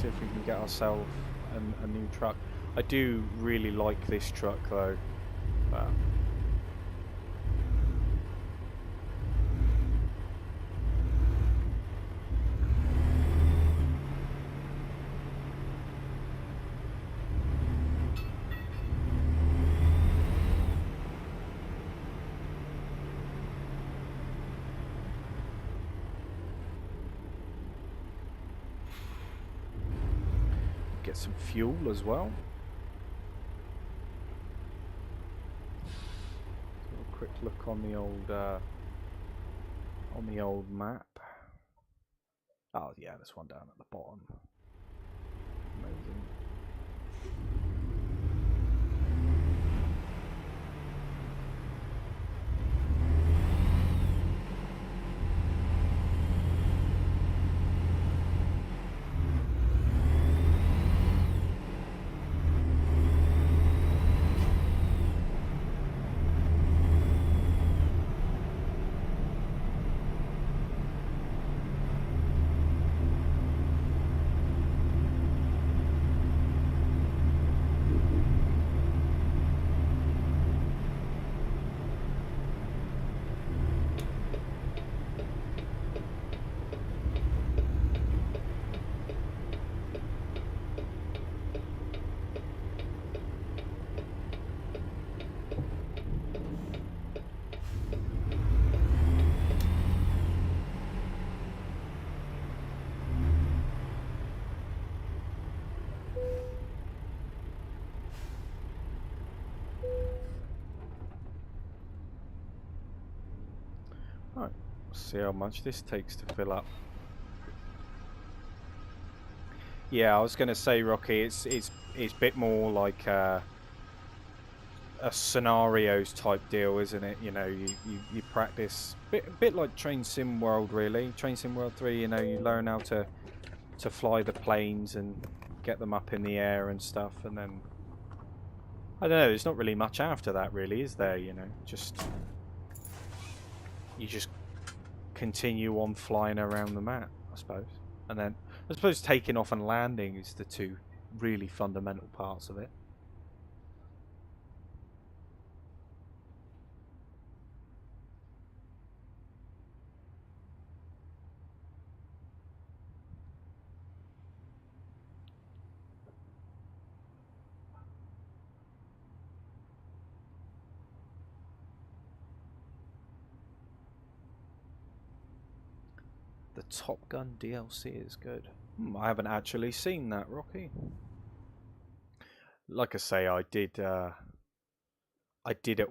see if we can get ourselves a new truck. I do really like this truck though. Get some fuel as well. So a quick look on the old map. Oh yeah, there's one down at the bottom. Amazing. Right, see how much this takes to fill up. Yeah, I was going to say, Rocky, it's a bit more like a scenarios type deal, isn't it? You know, you practice a bit like Train Sim World, really. Train Sim World 3, you know, you learn how to fly the planes and get them up in the air and stuff, and then I don't know, there's not really much after that, really, is there? You know, you just continue on flying around the map, I suppose. And then I suppose taking off and landing is the two really fundamental parts of it. Top Gun DLC is good. I haven't actually seen that, Rocky. Like I say, I did at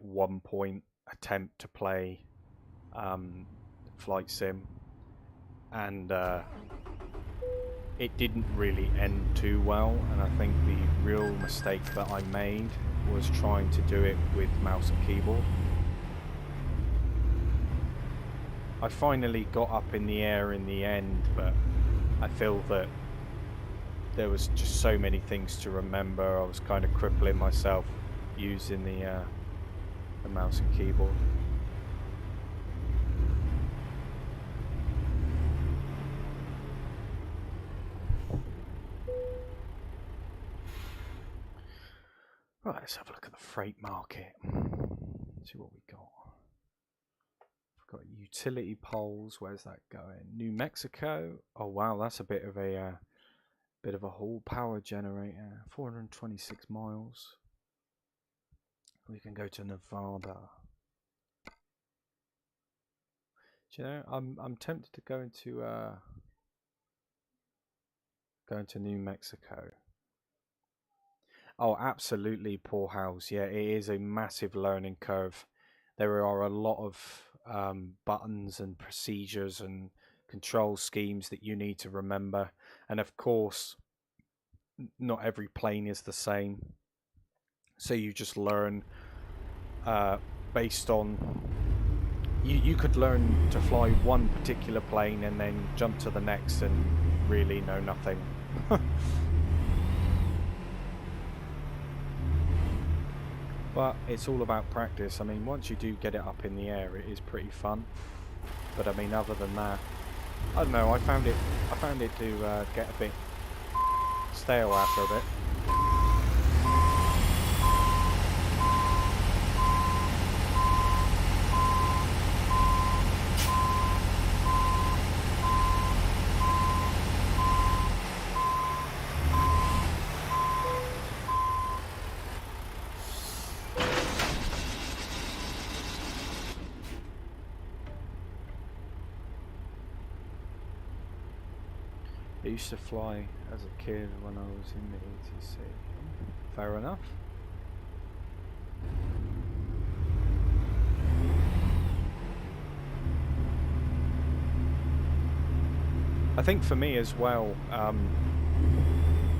one point attempt to play Flight Sim, and it didn't really end too well, and I think the real mistake that I made was trying to do it with mouse and keyboard. I finally got up in the air in the end, but I feel that there was just so many things to remember. I was kind of crippling myself using the mouse and keyboard. Right, let's have a look at the freight market. See what we got. We've got utility poles. Where's that going? New Mexico. Oh wow, that's a bit of a haul. Power generator. 426 miles. We can go to Nevada. Do you know, I'm tempted to go into New Mexico. Oh, absolutely, Poorhouse. Yeah, it is a massive learning curve. There are a lot of buttons and procedures and control schemes that you need to remember. And of course, not every plane is the same. So you just learn based on... You could learn to fly one particular plane and then jump to the next and really know nothing. But it's all about practice. I mean, once you do get it up in the air, it is pretty fun. But I mean, other than that, I don't know. I found it to get a bit stale after a bit. I used to fly as a kid when I was in the ATC. Fair enough. I think for me as well,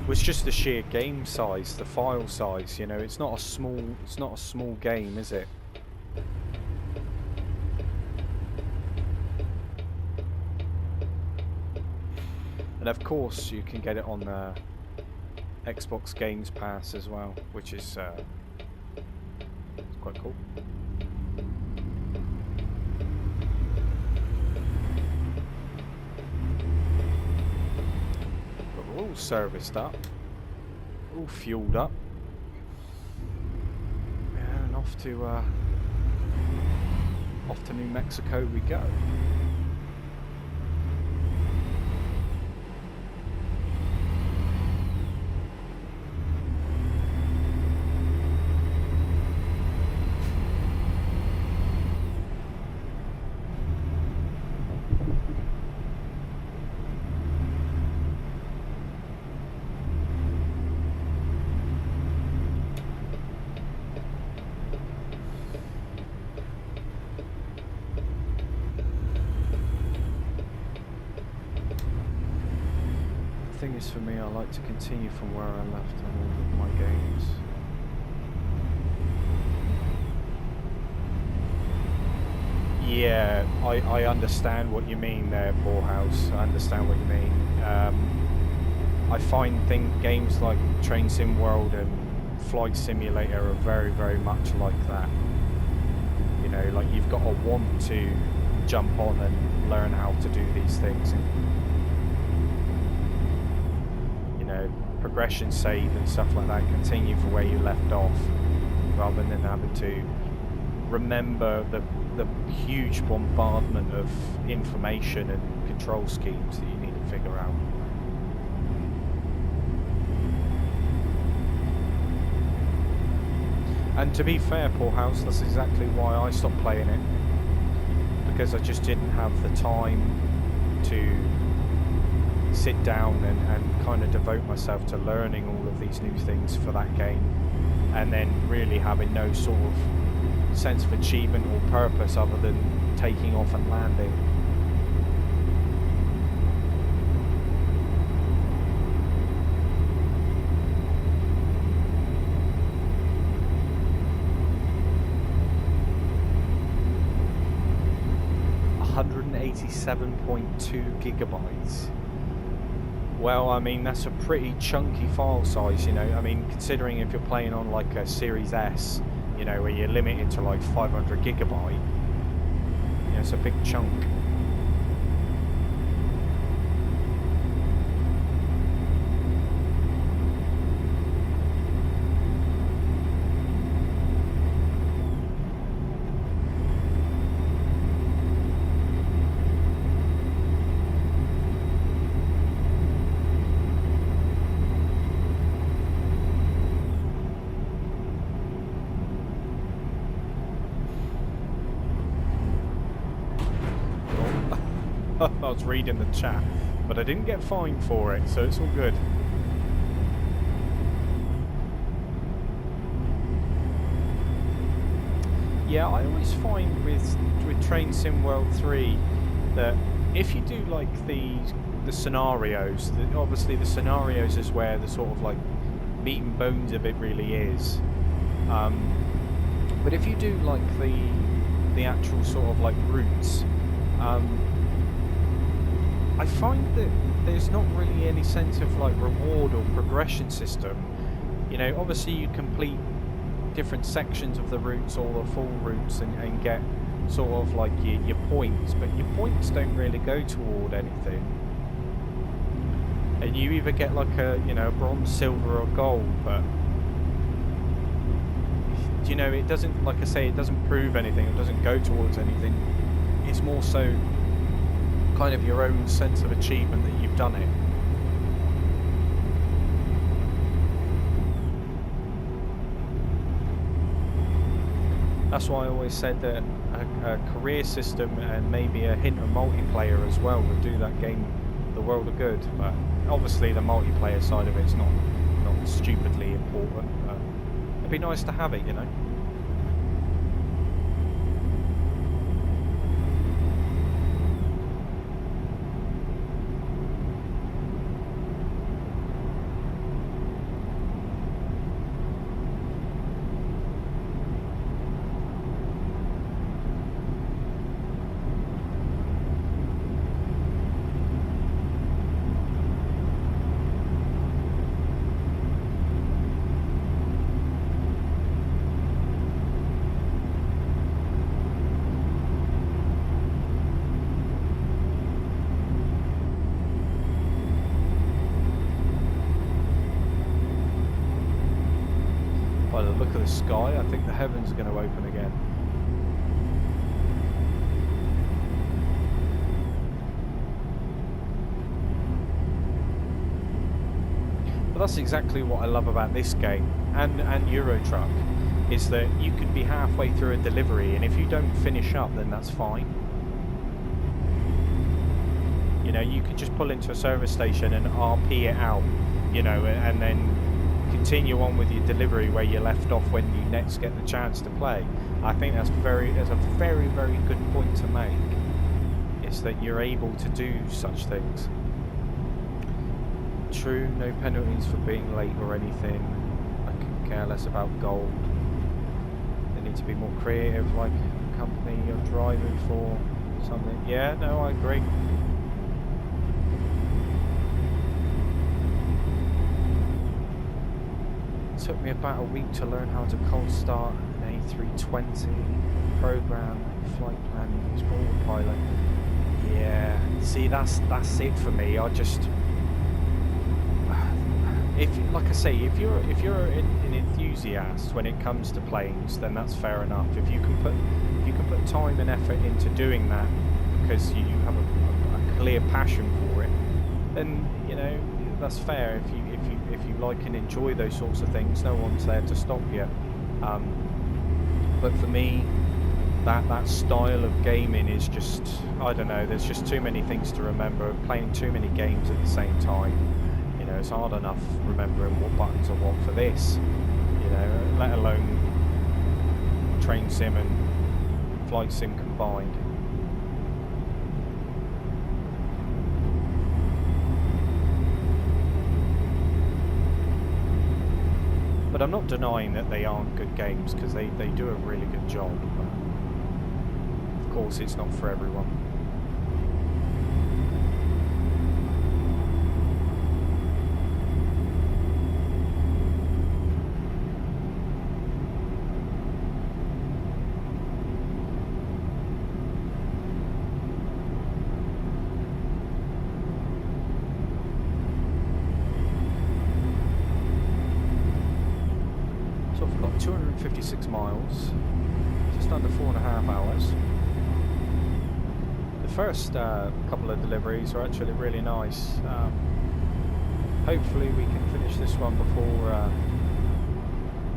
was just the sheer game size, the file size. You know, it's not a small game, is it? And of course, you can get it on Xbox Games Pass as well, which is it's quite cool. But we're all serviced up, all fueled up, and off to New Mexico we go. The thing is, for me, I like to continue from where I left on all of my games. Yeah, I understand what you mean there, Poorhouse. I understand what you mean. I find games like Train Sim World and Flight Simulator are very, very much like that. You know, like you've got to want to jump on and learn how to do these things. And, you know, progression save and stuff like that, continue from where you left off, rather than having to remember the huge bombardment of information and control schemes that you need to figure out. And to be fair, Poorhouse, that's exactly why I stopped playing it, because I just didn't have the time to sit down and kind of devote myself to learning all of these new things for that game, and then really having no sort of sense of achievement or purpose other than taking off and landing. $187.2 gigabytes. Well, I mean, that's a pretty chunky file size, you know. I mean, considering if you're playing on like a Series S, you know, where you're limited to like 500 gigabyte, you know, it's a big chunk. I was reading the chat, but I didn't get fined for it, so it's all good. Yeah, I always find with Train Sim World 3 that if you do like the scenarios, obviously the scenarios is where the sort of like meat and bones of it really is. But if you do like the actual sort of like routes, I find that there's not really any sense of like reward or progression system. You know, obviously you complete different sections of the routes or the full routes and get sort of like your points, but your points don't really go toward anything. And you either get like a, you know, bronze, silver or gold, but you know, it doesn't, like I say, it doesn't prove anything, it doesn't go towards anything. It's more so kind of your own sense of achievement that you've done it. That's why I always said that a career system and maybe a hint of multiplayer as well would do that game the world of good. But obviously the multiplayer side of it's not stupidly important, but it'd be nice to have it, you know. By the look of the sky, I think the heavens are going to open again. But that's exactly what I love about this game and Euro Truck, is that you could be halfway through a delivery and if you don't finish up, then that's fine. You know, you could just pull into a service station and RP it out, you know, and then continue on with your delivery where you left off when you next get the chance to play. I think that's a very good point to make, is that you're able to do such things. True, no penalties for being late or anything. I could care less about gold. They need to be more creative, like a company you're driving for, something. Yeah, no, I agree. It took me about a week to learn how to cold start an A320, program, flight plan, use autopilot. Yeah, see, that's it for me. I just, like I say, if you're an enthusiast when it comes to planes, then that's fair enough. If you can put time and effort into doing that because you have a clear passion for it, then you know that's fair. If you like and enjoy those sorts of things, no one's there to stop you. But for me, that style of gaming is just, I don't know, there's just too many things to remember, playing too many games at the same time. You know, it's hard enough remembering what buttons are what for this, you know, let alone train sim and flight sim combined. But I'm not denying that they aren't good games, because they do a really good job. But of course, it's not for everyone. So I've got 256 miles, just under 4.5 hours. The first couple of deliveries are actually really nice. Hopefully we can finish this one before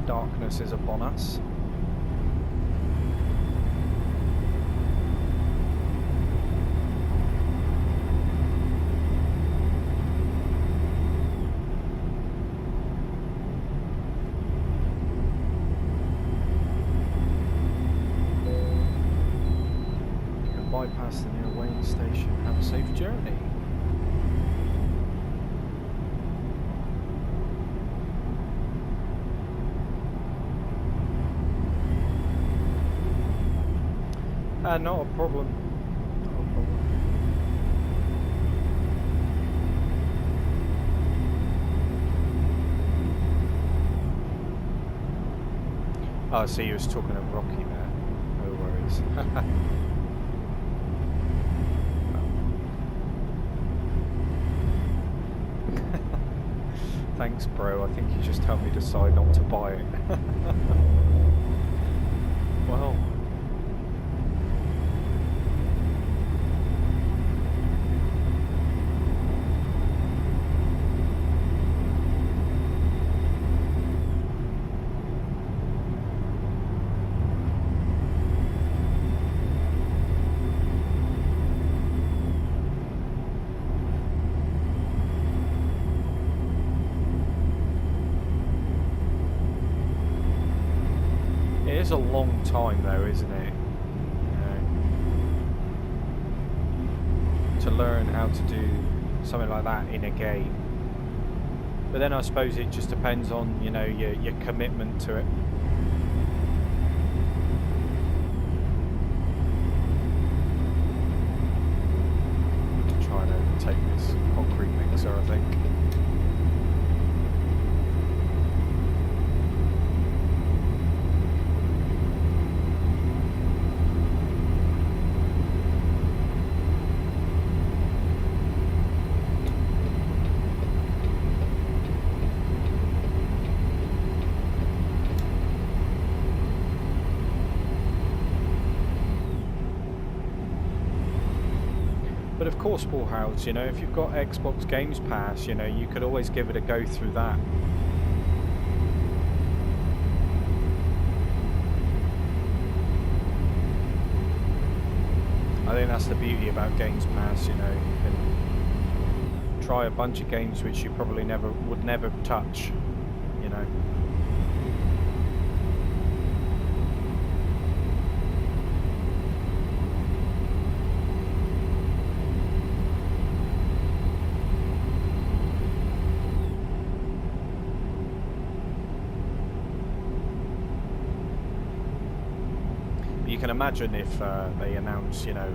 darkness is upon us. Bypass the near weighing station. Have a safe journey. Not a problem. Not a problem. Oh, I see you was talking of Rocky there. No worries. Thanks, bro. I think you just helped me decide not to buy it. Well. It's a long time though, isn't it? To learn how to do something like that in a game. But then I suppose it just depends on, you know, your commitment to it. Trying to take this concrete mixer, I think. But of course, Bullhouse, you know, if you've got Xbox Games Pass, you know, you could always give it a go through that. I think that's the beauty about Games Pass, you know, you can try a bunch of games which you probably would never touch, you know. You can imagine if they announce, you know,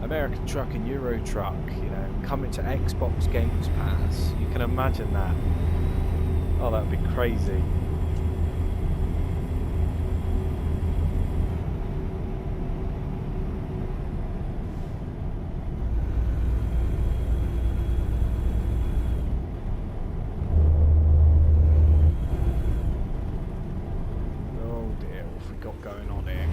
American Truck and Euro Truck, you know, coming to Xbox Games Pass. You can imagine that. Oh, that would be crazy. Oh dear, what have we got going on here?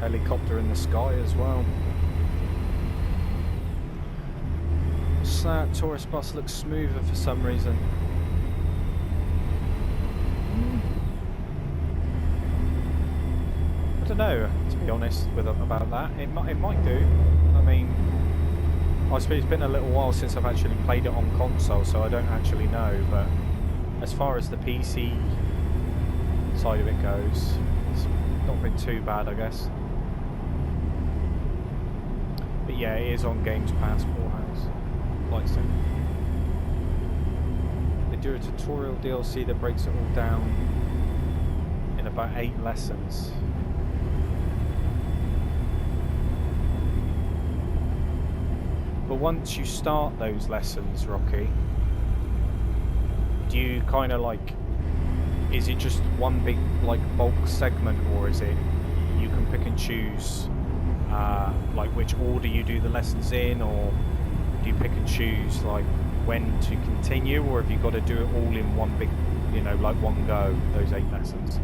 Helicopter in the sky as well. That tourist bus looks smoother for some reason. I don't know, to be honest, about that. It might do. I mean, I suppose it's been a little while since I've actually played it on console, so I don't actually know. But as far as the PC side of it goes, it's not been too bad, I guess. But yeah, it is on Games Pass, Poorhouse. Likes it. They do a tutorial DLC that breaks it all down in about 8 lessons. But once you start those lessons, Rocky, do you kind of like, is it just one big like bulk segment, or is it you can pick and choose like which order you do the lessons in, or do you pick and choose like when to continue, or have you got to do it all in one big, you know, like one go, those 8 lessons?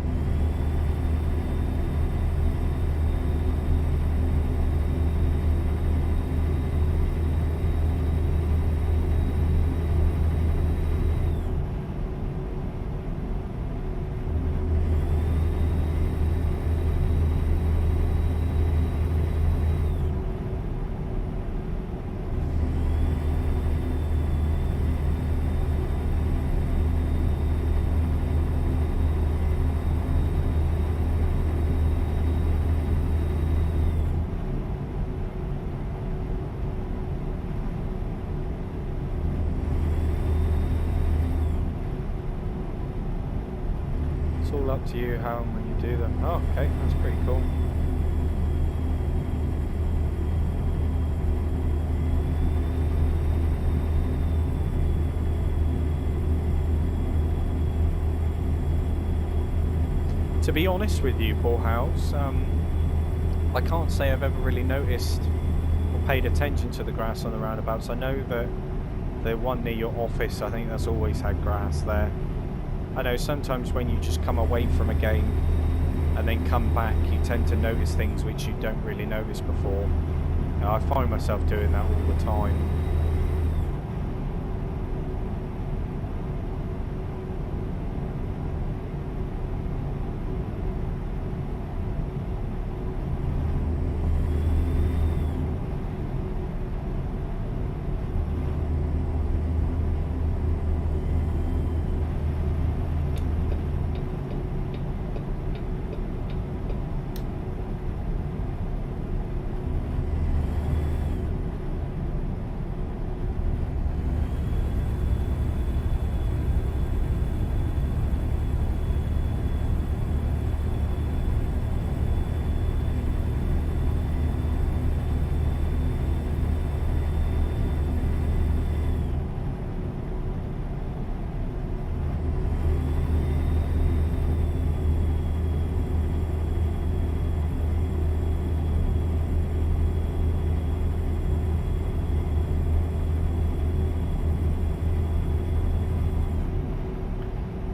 It's all up to you how and when you do them. Oh, okay, that's pretty cool. To be honest with you, Poorhouse, I can't say I've ever really noticed or paid attention to the grass on the roundabouts. I know that the one near your office, I think that's always had grass there. I know sometimes when you just come away from a game and then come back, you tend to notice things which you don't really notice before. You know, I find myself doing that all the time.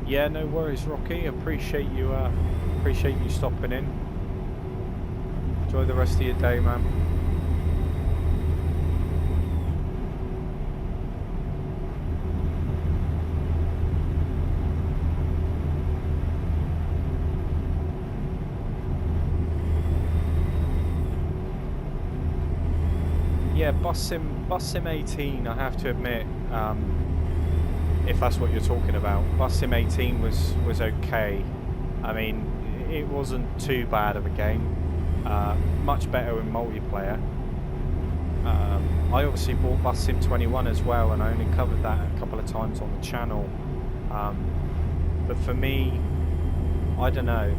Yeah, no worries, Rocky. Appreciate you stopping in. Enjoy the rest of your day, man. Yeah, Bus Sim 18, I have to admit, if that's what you're talking about, Bus Sim 18 was okay. I mean, it wasn't too bad of a game. Much better in multiplayer. I obviously bought Bus Sim 21 as well, and I only covered that a couple of times on the channel. But for me, I don't know.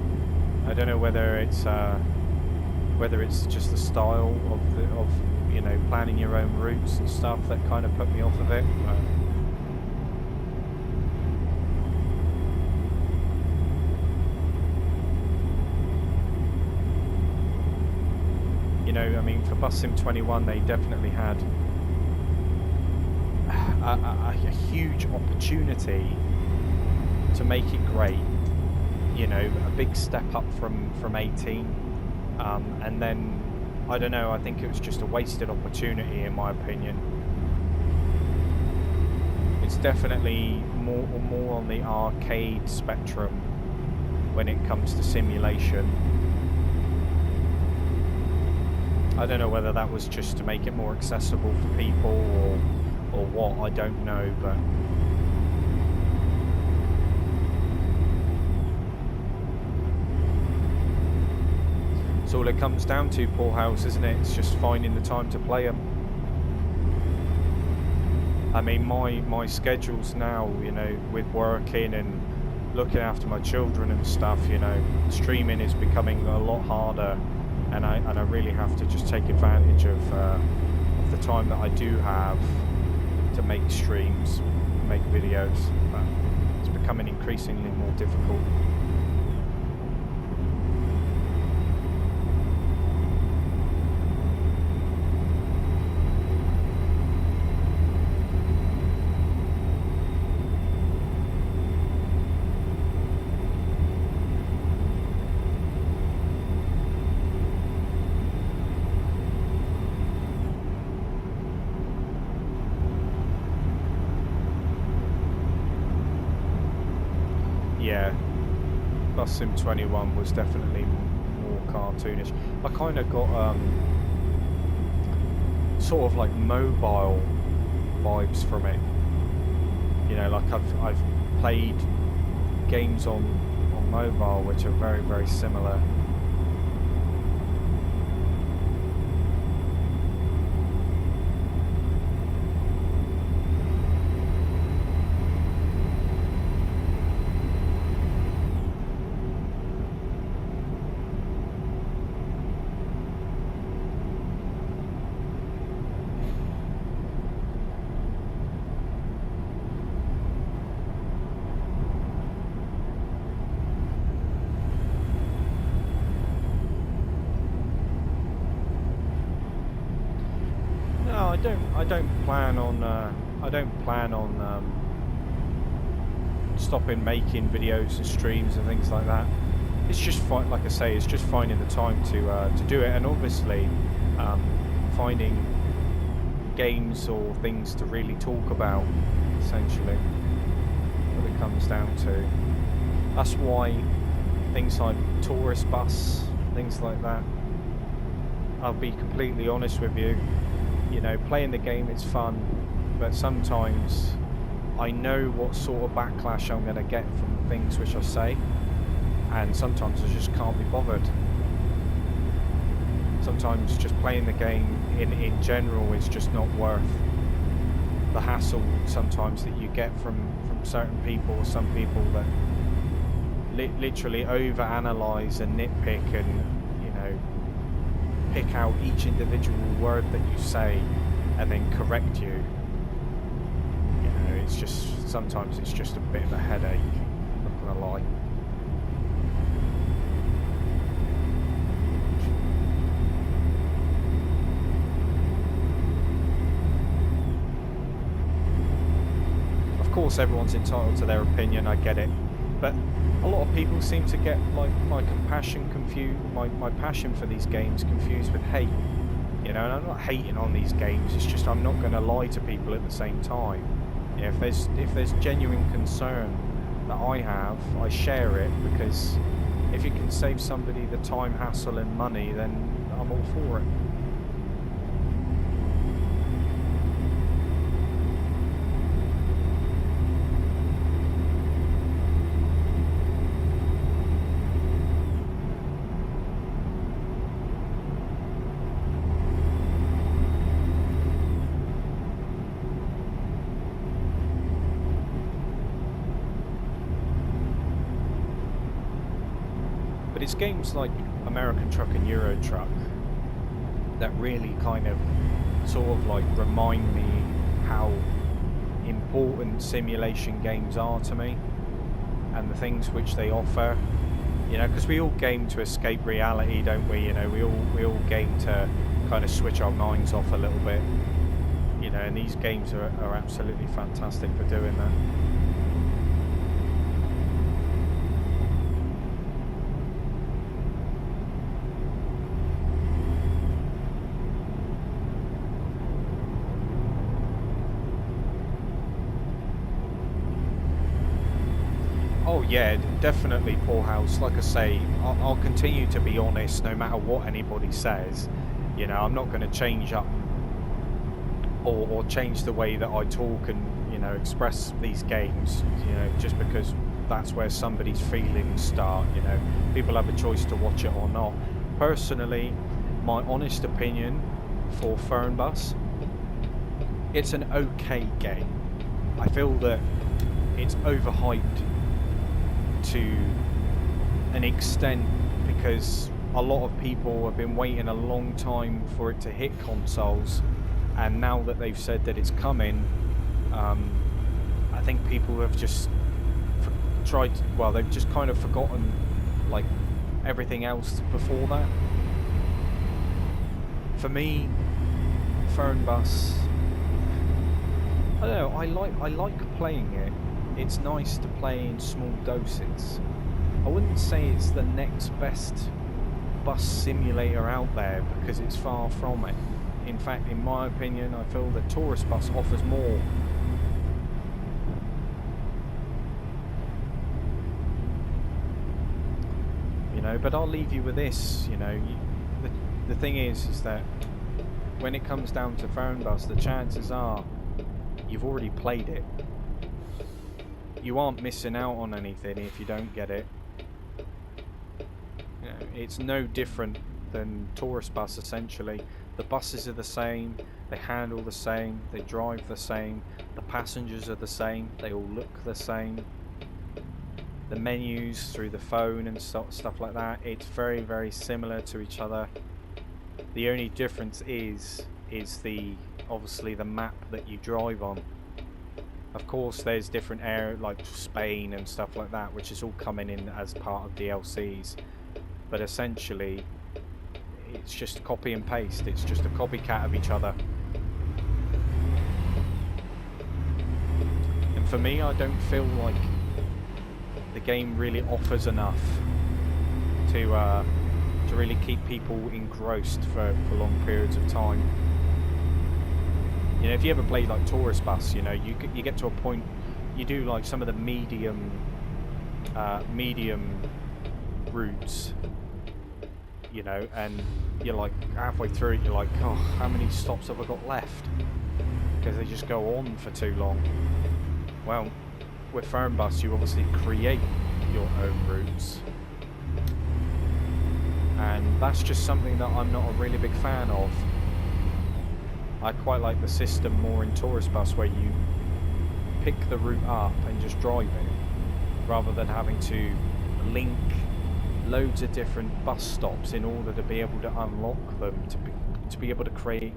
I don't know whether it's just the style of you know, planning your own routes and stuff that kind of put me off of it. But you know, I mean, for Bus Sim 21, they definitely had a huge opportunity to make it great. You know, a big step up from 18. And then, I don't know, I think it was just a wasted opportunity in my opinion. It's definitely more on the arcade spectrum when it comes to simulation. I don't know whether that was just to make it more accessible for people or what, I don't know, but it's all it comes down to, Paul House, isn't it? It's just finding the time to play them. I mean, my schedules now, you know, with working and looking after my children and stuff, you know, streaming is becoming a lot harder, and I really have to just take advantage of the time that I do have to make streams, make videos. But it's becoming increasingly more difficult. Yeah, Sim 21 was definitely more cartoonish. I kind of got sort of like mobile vibes from it. You know, like I've played games on mobile which are very, very similar. I don't plan on stopping making videos and streams and things like that. It's just like I say, it's just finding the time to do it, and obviously finding games or things to really talk about. Essentially, what it comes down to. That's why things like Tourist Bus, things like that. I'll be completely honest with you. You know, playing the game, it's fun, but sometimes I know what sort of backlash I'm going to get from things which I say, and sometimes I just can't be bothered. Sometimes just playing the game in general is just not worth the hassle sometimes that you get from certain people, or some people that literally over-analyse and nitpick and, you know, pick out each individual word that you say and then correct you. You know, it's just, sometimes it's just a bit of a headache, not gonna lie. Of course everyone's entitled to their opinion, I get it, but a lot of people seem to get like my compassion confused, my passion for these games confused with hate. You know, and I'm not hating on these games, it's just I'm not going to lie to people at the same time. You know, if there's genuine concern that I have, I share it, because if it can save somebody the time, hassle and money, then I'm all for it. But it's games like American Truck and Euro Truck that really kind of sort of like remind me how important simulation games are to me, and the things which they offer. You know, because we all game to escape reality, don't we? You know, we all game to kind of switch our minds off a little bit. You know, and these games are absolutely fantastic for doing that. yeah, definitely Poor House. Like I say, I'll continue to be honest no matter what anybody says. You know, I'm not going to change up or change the way that I talk and, you know, express these games, you know, just because that's where somebody's feelings start. You know, people have a choice to watch it or not. Personally, my honest opinion for Fernbus, it's an okay game. I feel that it's overhyped to an extent because a lot of people have been waiting a long time for it to hit consoles, and now that they've said that it's coming, I think people have just they've just kind of forgotten like everything else before that. For me, Fernbus, I don't know, I like playing it. It's nice to play in small doses. I wouldn't say it's the next best bus simulator out there because it's far from it. In fact, in my opinion, I feel that Tourist Bus offers more. You know, but I'll leave you with this. You know, the thing is that when it comes down to Fernbus, the chances are you've already played it. You aren't missing out on anything if you don't get it. You know, it's no different than Tourist Bus essentially. The buses are the same, they handle the same, they drive the same, the passengers are the same, they all look the same. The menus through the phone and stuff like that, it's very, very similar to each other. The only difference is obviously the map that you drive on. Of course, there's different areas like Spain and stuff like that, which is all coming in as part of DLCs. But essentially, it's just copy and paste. It's just a copycat of each other. And for me, I don't feel like the game really offers enough to really keep people engrossed for long periods of time. You know, if you ever played like Tourist Bus, you know, you get to a point, you do like some of the medium routes, you know, and you're like halfway through it, you're like, oh, how many stops have I got left? Because they just go on for too long. Well, with Fernbus, you obviously create your own routes, and that's just something that I'm not a really big fan of. I quite like the system more in Tourist Bus where you pick the route up and just drive it, rather than having to link loads of different bus stops in order to be able to unlock them, to be able to create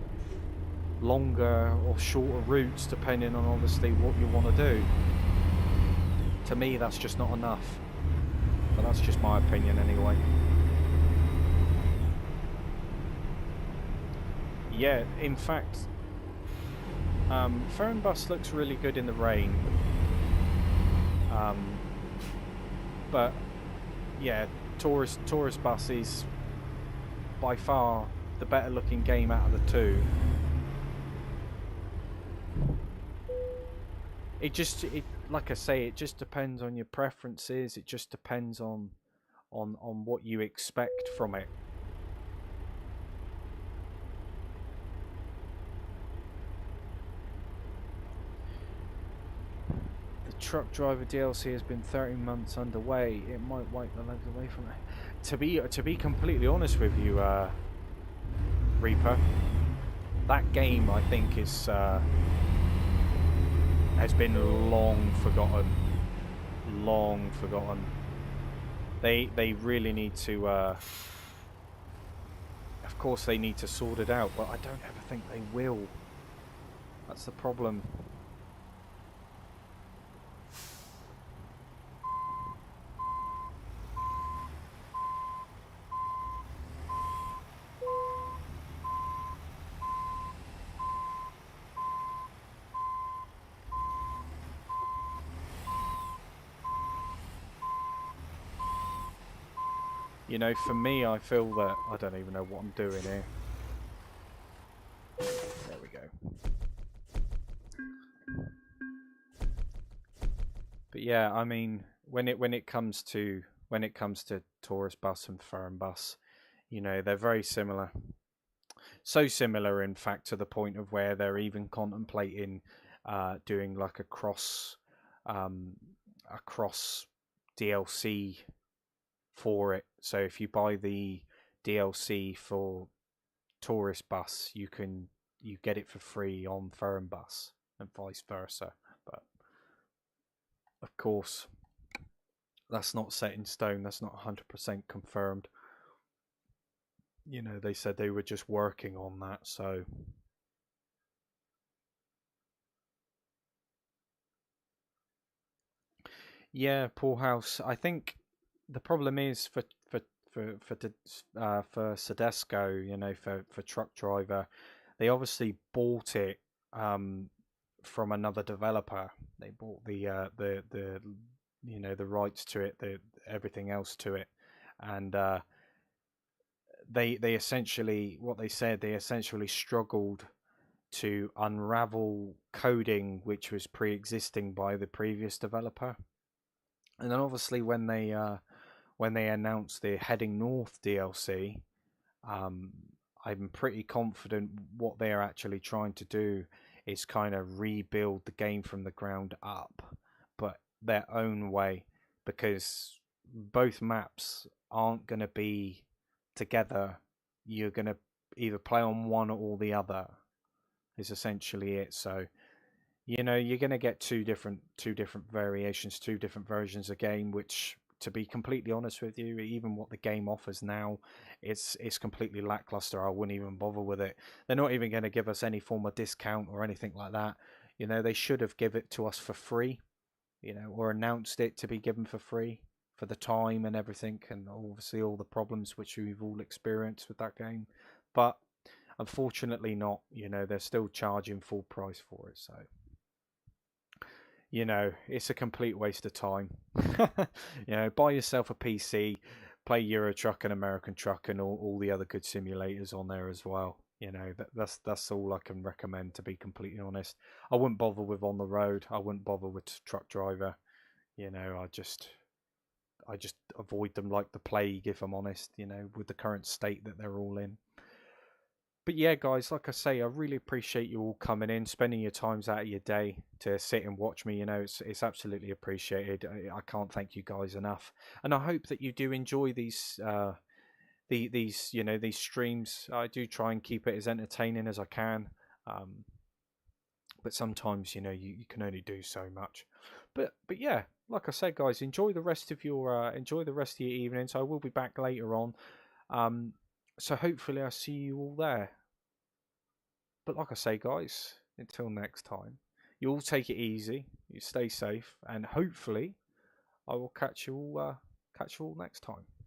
longer or shorter routes depending on obviously what you want to do. To me, that's just not enough, but that's just my opinion anyway. Yeah, in fact, Fernbus looks really good in the rain. But yeah, Tourist Bus is by far the better looking game out of the two. It like I say, it just depends on your preferences. It just depends on what you expect from it. Truck driver DLC has been 13 months underway. It might wipe the legs away from it. To be completely honest with you, Reaper, that game I think is has been long forgotten. Long forgotten. They really need to. Of course, they need to sort it out, but I don't ever think they will. That's the problem. You know, for me, I feel that I don't even know what I'm doing here. There we go. But yeah, I mean, when it comes to tourist bus and firm bus, they're very similar. So similar, in fact, to the point of where they're even contemplating doing like um, a cross DLC for it. So if you buy the DLC for tourist bus, you get it for free on firm bus and vice versa. But of course, that's not set in stone. That's not 100% confirmed. They said they were just working on that. So yeah, poor house. I think the problem is for Sedesco, for truck driver, they obviously bought it um, from another developer. They bought the rights to it, the everything else to it, and they essentially what they said they essentially struggled to unravel coding which was pre-existing by the previous developer. And then obviously when they announced the Heading North DLC, um, I'm pretty confident what they're actually trying to do is kind of rebuild the game from the ground up, but their own way, because both maps aren't going to be together. You're going to either play on one or the other, is essentially it. So you're going to get two different variations, two different versions of game, which, to be completely honest with you, even what the game offers now, it's completely lackluster. I wouldn't even bother with it. They're not even going to give us any form of discount or anything like that. They should have give it to us for free, or announced it to be given for free for the time and everything, and obviously all the problems which we've all experienced with that game. But unfortunately not. They're still charging full price for it, so it's a complete waste of time. Buy yourself a PC, play Euro Truck and American Truck and all the other good simulators on there as well. That's all I can recommend, to be completely honest. I wouldn't bother with On the Road. I wouldn't bother with Truck Driver. I just avoid them like the plague, if I'm honest. With the current state that they're all in. But yeah, guys, like I say, I really appreciate you all coming in, spending your times out of your day to sit and watch me. It's absolutely appreciated. I can't thank you guys enough, and I hope that you do enjoy these streams. I do try and keep it as entertaining as I can, um, but sometimes you can only do so much. But yeah, like I said, guys, enjoy the rest of your evening. So I will be back later on. Um, so hopefully I see you all there. But like I say, guys, until next time, you all take it easy, you stay safe, and hopefully, I will catch you all next time.